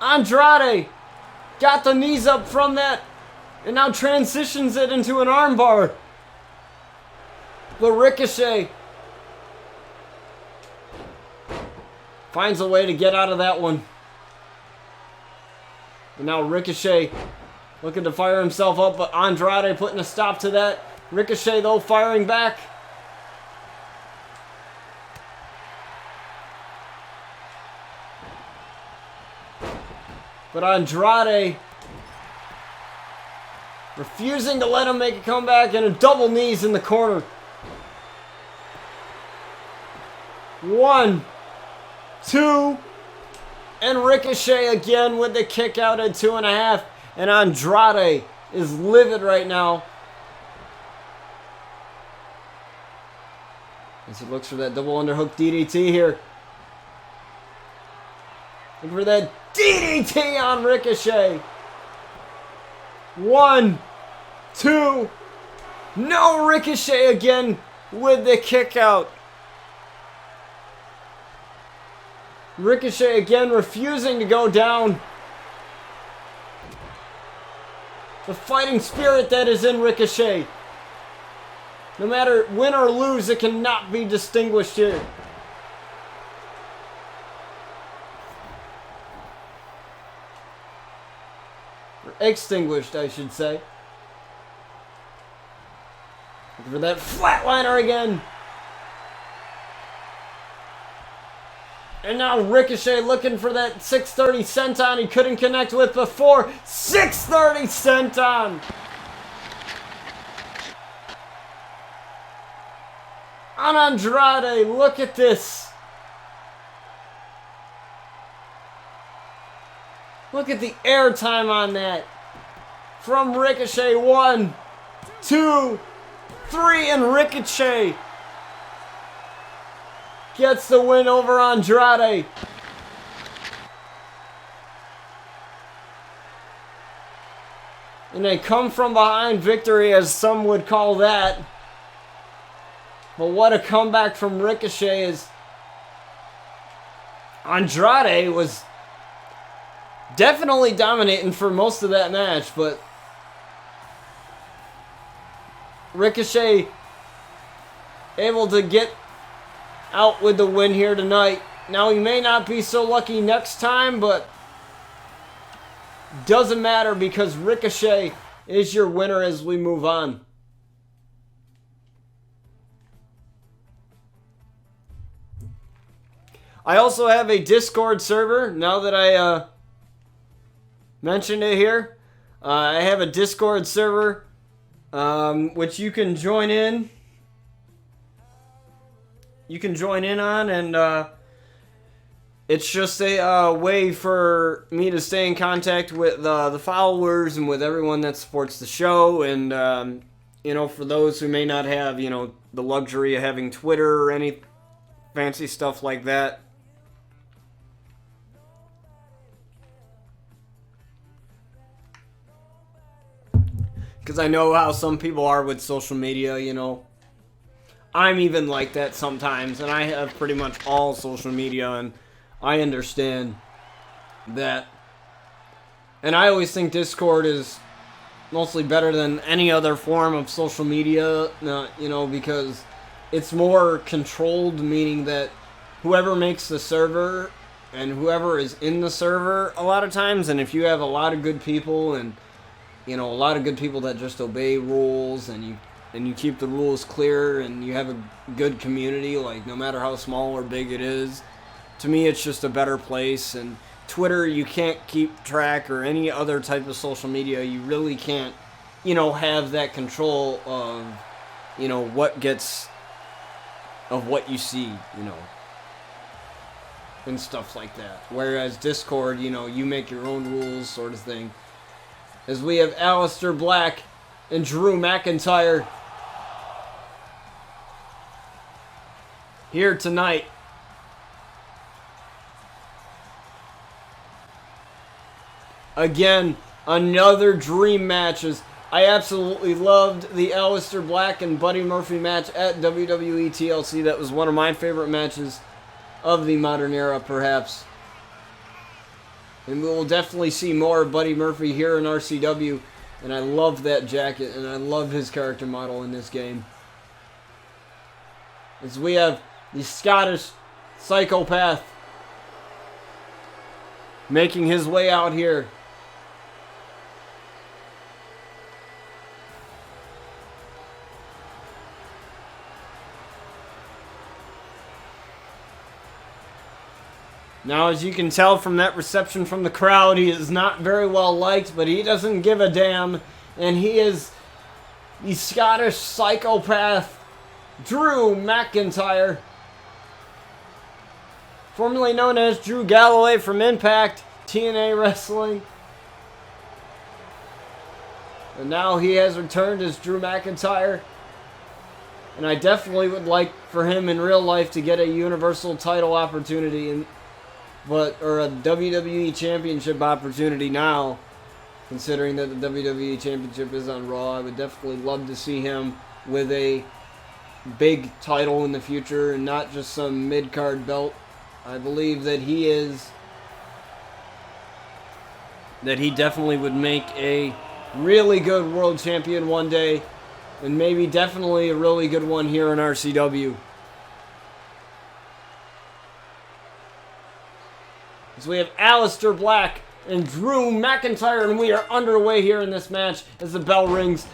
Andrade got the knees up from that. And now transitions it into an armbar. But Ricochet finds a way to get out of that one. And now Ricochet looking to fire himself up, but Andrade putting a stop to that. Ricochet, though, firing back. But Andrade refusing to let him make a comeback, and a double knees in the corner. 1, 2, and Ricochet again with the kick out at 2.5. And Andrade is livid right now as he looks for that double underhook DDT here. Looking for that DDT on Ricochet. 1, 2. No, Ricochet again with the kick out. Ricochet again refusing to go down. The fighting spirit that is in Ricochet. No matter win or lose, it cannot be distinguished here. Or extinguished, I should say. Looking for that flatliner again. And now Ricochet looking for that 630 senton he couldn't connect with before. 630 senton. On Andrade, look at this. Look at the airtime on that. From Ricochet, 1, 2, 3, and Ricochet gets the win over Andrade. And a come from behind victory, as some would call that. But what a comeback from Ricochet is. Andrade was definitely dominating for most of that match, but Ricochet able to get out with the win here tonight. Now he may not be so lucky next time, but doesn't matter because Ricochet is your winner as we move on. I also have a Discord server, now that I mentioned it here. I have a Discord server, which you can join in. You can join in on, and it's just a way for me to stay in contact with the followers and with everyone that supports the show. And, you know, for those who may not have, you know, the luxury of having Twitter or any fancy stuff like that. Because I know how some people are with social media, you know. I'm even like that sometimes, and I have pretty much all social media, and I understand that. And I always think Discord is mostly better than any other form of social media, you know, because it's more controlled, meaning that whoever makes the server and whoever is in the server a lot of times, and if you have a lot of good people and, you know, a lot of good people that just obey rules, and you keep the rules clear, and you have a good community, like no matter how small or big it is, to me it's just a better place. And Twitter, you can't keep track, or any other type of social media, you really can't, you know, have that control of, you know, what gets, of what you see, you know, and stuff like that. Whereas Discord, you know, you make your own rules sort of thing. As we have Aleister Black and Drew McIntyre here tonight. Again, another dream matches. I absolutely loved the Aleister Black and Buddy Murphy match at WWE TLC. That was one of my favorite matches of the modern era, perhaps. And we will definitely see more of Buddy Murphy here in RCW. And I love that jacket, and I love his character model in this game. As we have the Scottish psychopath making his way out here. Now, as you can tell from that reception from the crowd, he is not very well liked, but he doesn't give a damn. And he is the Scottish psychopath, Drew McIntyre. Formerly known as Drew Galloway from Impact TNA Wrestling. And now he has returned as Drew McIntyre. And I definitely would like for him in real life to get a Universal title opportunity, or a WWE Championship opportunity now, considering that the WWE Championship is on Raw. I would definitely love to see him with a big title in the future and not just some mid-card belt. I believe that he definitely would make a really good world champion one day, and maybe definitely a really good one here in RCW. So we have Aleister Black and Drew McIntyre, and we are underway here in this match as the bell rings.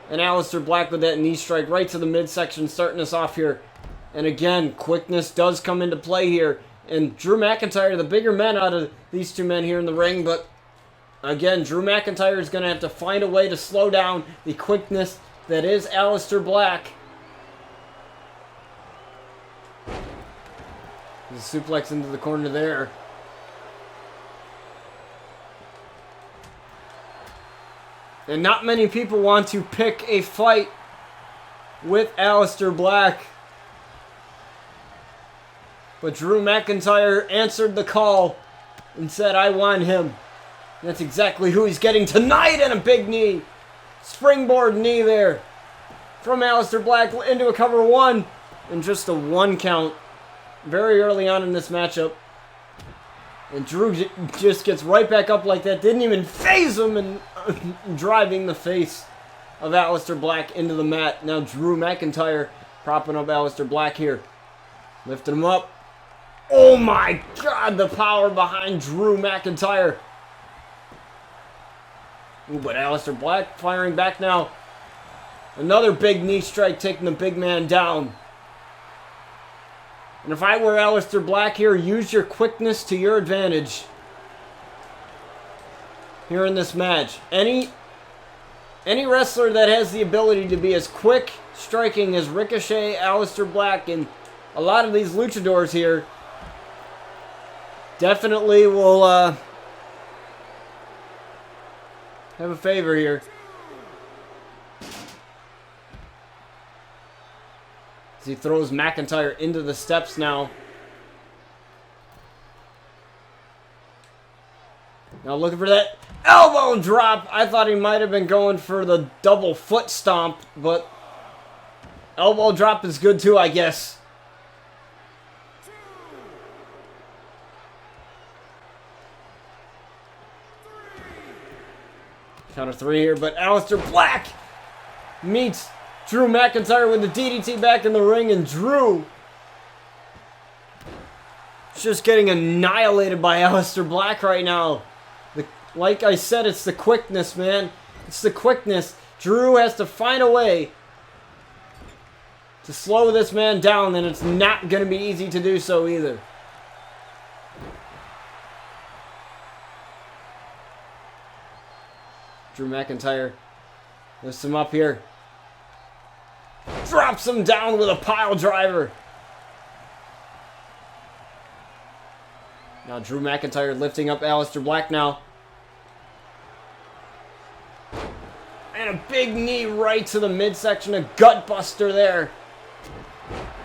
And Aleister Black with that knee strike right to the midsection, starting us off here. And again, quickness does come into play here. And Drew McIntyre, the bigger man out of these two men here in the ring, but again, Drew McIntyre is going to have to find a way to slow down the quickness that is Aleister Black. The suplex into the corner there. And not many people want to pick a fight with Aleister Black. But Drew McIntyre answered the call and said, I want him. And that's exactly who he's getting tonight, and a big knee. Springboard knee there from Aleister Black into a cover one. And just a 1 count very early on in this matchup. And Drew just gets right back up like that. Didn't even phase him, and driving the face of Aleister Black into the mat. Now Drew McIntyre propping up Aleister Black here. Lifting him up. Oh my God, the power behind Drew McIntyre. Ooh, but Aleister Black firing back now. Another big knee strike taking the big man down. And if I were Aleister Black here, use your quickness to your advantage here in this match. Any wrestler that has the ability to be as quick striking as Ricochet, Aleister Black, and a lot of these luchadors here definitely will have a favor here. As he throws McIntyre into the steps now. Now looking for that elbow drop. I thought he might have been going for the double foot stomp, but elbow drop is good too, I guess. Count of 3 here, but Aleister Black meets Drew McIntyre with the DDT back in the ring, and Drew is just getting annihilated by Aleister Black right now. Like I said, it's the quickness, man. It's the quickness. Drew has to find a way to slow this man down, and it's not going to be easy to do so either. Drew McIntyre lifts him up here. Drops him down with a pile driver. Now Drew McIntyre lifting up Aleister Black now. And a big knee right to the midsection. A gut buster there.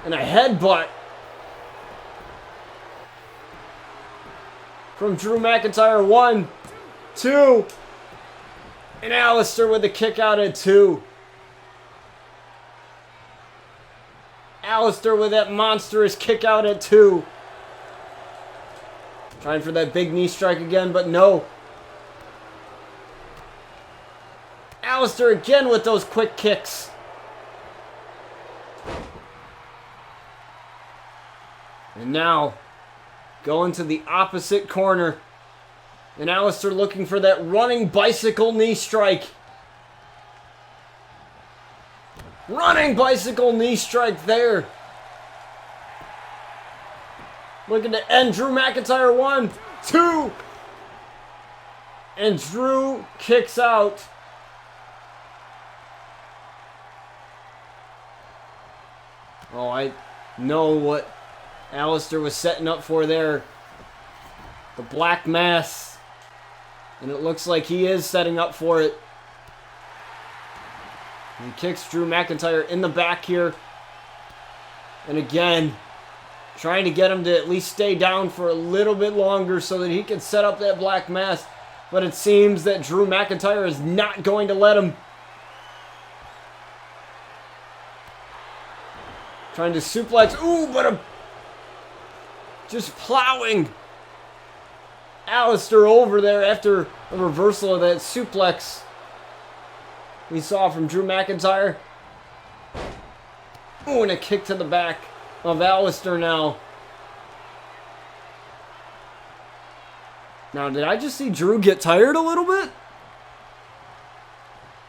And a headbutt from Drew McIntyre. 1, 2. And Aleister with a kick out at 2. Aleister with that monstrous kick out at 2. Trying for that big knee strike again, but no. Aleister again with those quick kicks. And now, going to the opposite corner. And Aleister looking for that running bicycle knee strike. Running bicycle knee strike there. Looking to end Drew McIntyre. 1, 2. And Drew kicks out. Oh, I know what Aleister was setting up for there. The Black Mass. And it looks like he is setting up for it. He kicks Drew McIntyre in the back here. And again, trying to get him to at least stay down for a little bit longer so that he can set up that Black Mass. But it seems that Drew McIntyre is not going to let him. Trying to suplex. Ooh, but just plowing Aleister over there after a reversal of that suplex we saw from Drew McIntyre. Ooh, and a kick to the back of Aleister now. Now, did I just see Drew get tired a little bit?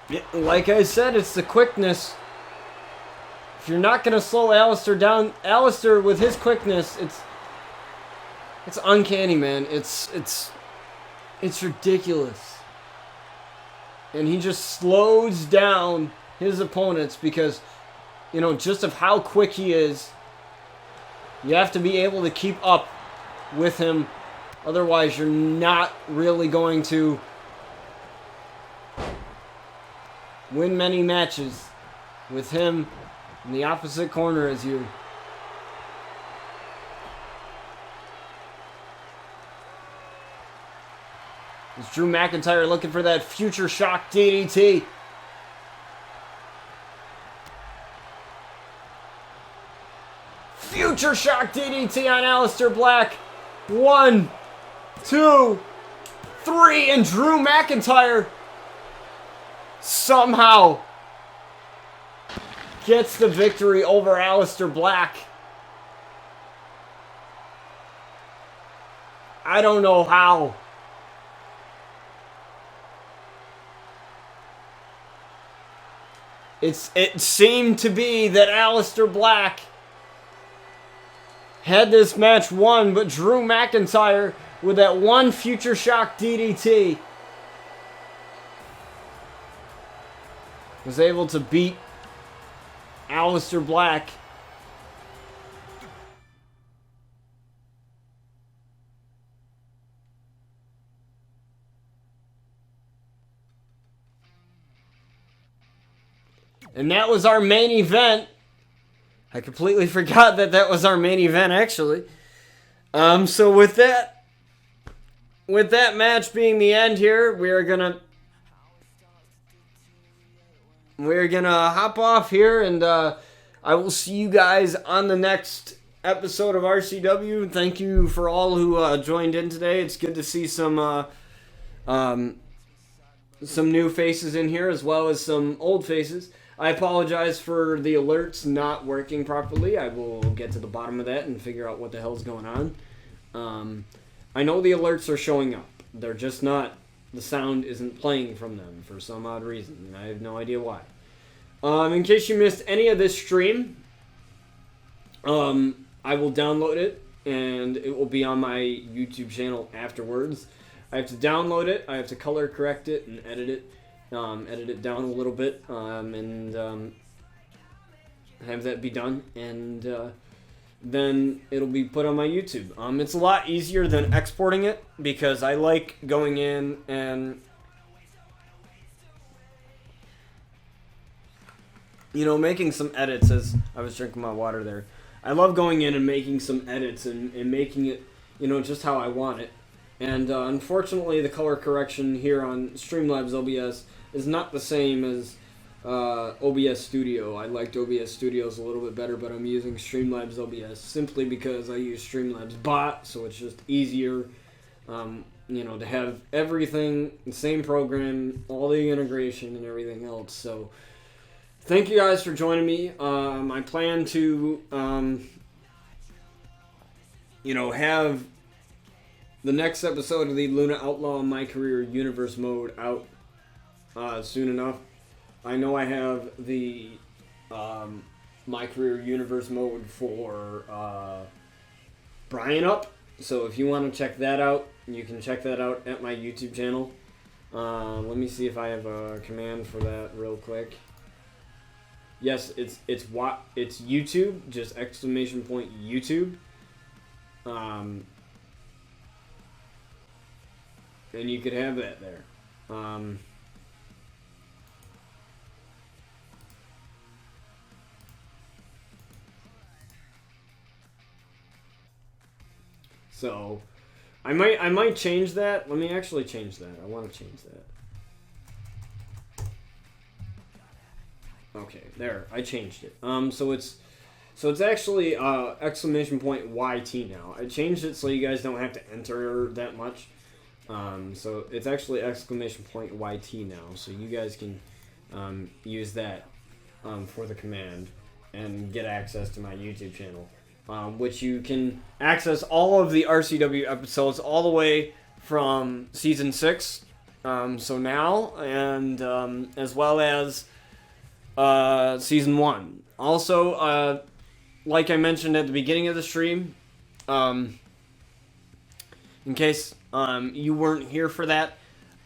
Yeah, like I said, it's the quickness If you're not going to slow Alistair down, Alistair with his quickness, it's uncanny, man. It's ridiculous. And he just slows down his opponents because, you know, just of how quick he is. You have to be able to keep up with him. Otherwise, you're not really going to win many matches with him in the opposite corner as you. It's Drew McIntyre looking for that future shock DDT. Future shock DDT on Alistair Black. 1, 2, 3, and Drew McIntyre somehow gets the victory over Alistair Black. I don't know how. It seemed to be that Alistair Black had this match won, but Drew McIntyre, with that one future shock DDT, was able to beat Alistair Black. And that was our main event. I completely forgot that was our main event, actually. So with that match being the end here, we're gonna hop off here, and I will see you guys on the next episode of RCW. Thank you for all who joined in today. It's good to see some new faces in here, as well as some old faces. I apologize for the alerts not working properly. I will get to the bottom of that and figure out what the hell's going on. I know the alerts are showing up. They're just not, the sound isn't playing from them for some odd reason. I have no idea why. In case you missed any of this stream, I will download it and it will be on my YouTube channel afterwards. I have to download it, I have to color correct it and edit it down a little bit, and have that be done, and then it'll be put on my YouTube. It's a lot easier than exporting it, because I like going in and, you know, making some edits. As I was drinking my water there, I love going in and making some edits and making it, you know, just how I want it. And unfortunately, the color correction here on Streamlabs OBS is not the same as OBS Studio. I liked OBS Studios a little bit better, but I'm using Streamlabs OBS simply because I use Streamlabs Bot, so it's just easier, you know, to have everything, the same program, all the integration and everything else. So thank you guys for joining me. I plan to, you know, have the next episode of the Luna Outlaw My Career Universe mode out soon enough. I know I have the My Career Universe mode for Brian up, so if you want to check that out, you can check that out at my YouTube channel. Let me see if I have a command for that real quick. Yes, it's YouTube, just exclamation point YouTube. And you could have that there. So, I might change that. Let me actually change that. I want to change that. Okay, there. I changed it. So it's actually exclamation point YT now. I changed it so you guys don't have to enter that much. So it's actually exclamation point YT now, so you guys can use that for the command and get access to my YouTube channel, which you can access all of the RCW episodes all the way from Season 6, so now, and as well as season 1. Also, like I mentioned at the beginning of the stream, um, in case you weren't here for that,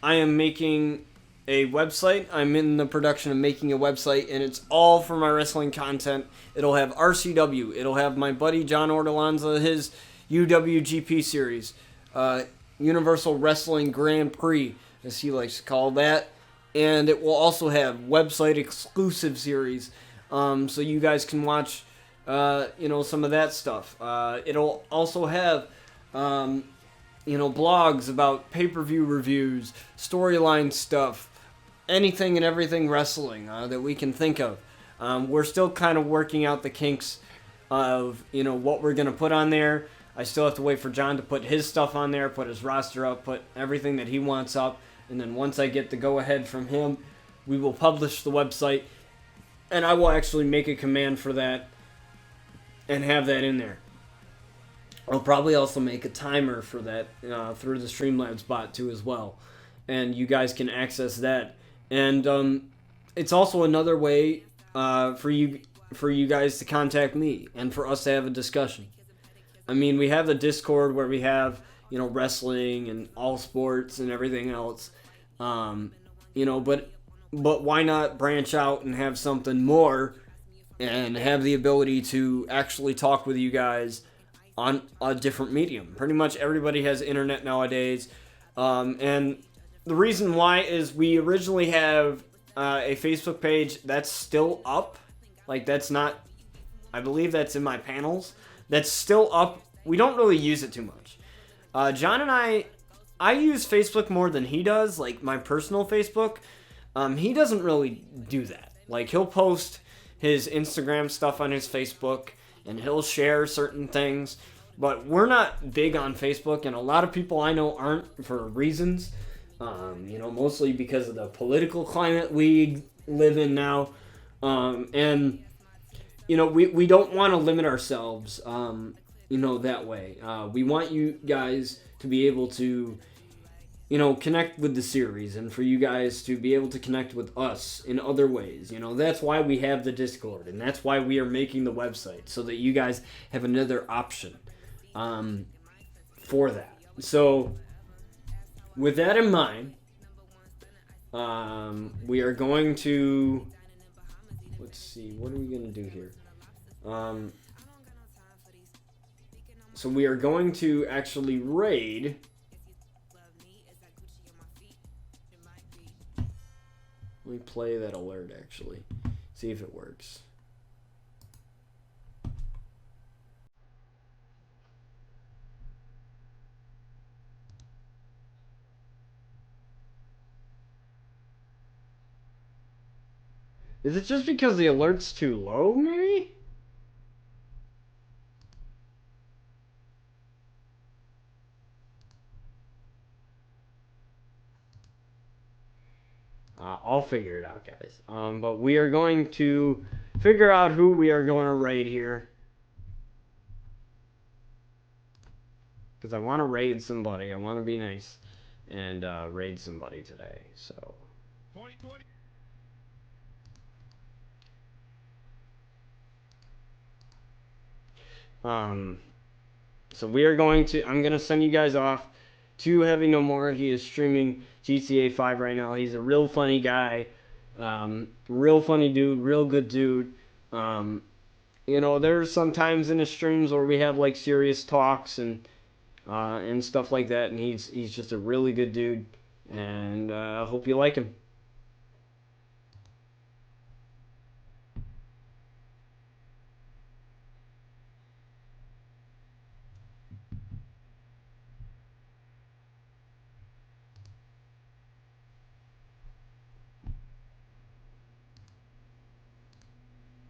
I am making a website. I'm in the production of making a website, and it's all for my wrestling content. It'll have RCW. It'll have my buddy John Ortolanza, his UWGP series, Universal Wrestling Grand Prix, as he likes to call that. And it will also have website exclusive series, so you guys can watch, some of that stuff. It'll also have, blogs about pay-per-view reviews, storyline stuff, anything and everything wrestling that we can think of. We're still kind of working out the kinks of, what we're going to put on there. I still have to wait for John to put his stuff on there, put his roster up, put everything that he wants up. And then once I get the go-ahead from him, we will publish the website. And I will actually make a command for that and have that in there. I'll probably also make a timer for that through the Streamlabs bot too as well. And you guys can access that. And it's also another way for you guys to contact me and for us to have a discussion. I mean, we have the Discord where we have, wrestling and all sports and everything else. But why not branch out and have something more and have the ability to actually talk with you guys on a different medium? Pretty much everybody has internet nowadays. And the reason why is we originally have a Facebook page that's still up. Like, that's not, I believe that's in my panels. That's still up. We don't really use it too much. John and I use Facebook more than he does, like my personal Facebook. He doesn't really do that. Like, he'll post his Instagram stuff on his Facebook, and he'll share certain things. But we're not big on Facebook, and a lot of people I know aren't for reasons. Mostly because of the political climate we live in now. And we don't want to limit ourselves, that way. We want you guys to be able to, connect with the series and for you guys to be able to connect with us in other ways. That's why we have the Discord, and that's why we are making the website, so that you guys have another option for that. So, with that in mind, we are going to, let's see, what are we going to do here? So we are going to actually raid let me play that alert, actually. See if it works. Is it just because the alert's too low, maybe? I'll figure it out, guys. But we are going to figure out who we are going to raid here. Because I want to raid somebody. I want to be nice and raid somebody today. So. 2020. So we are going to, I'm going to send you guys off to Heavy No More. He is streaming GTA 5 right now. He's a real funny guy. Real funny dude, real good dude. There's some times in his streams where we have like serious talks and stuff like that, and he's just a really good dude, and I hope you like him.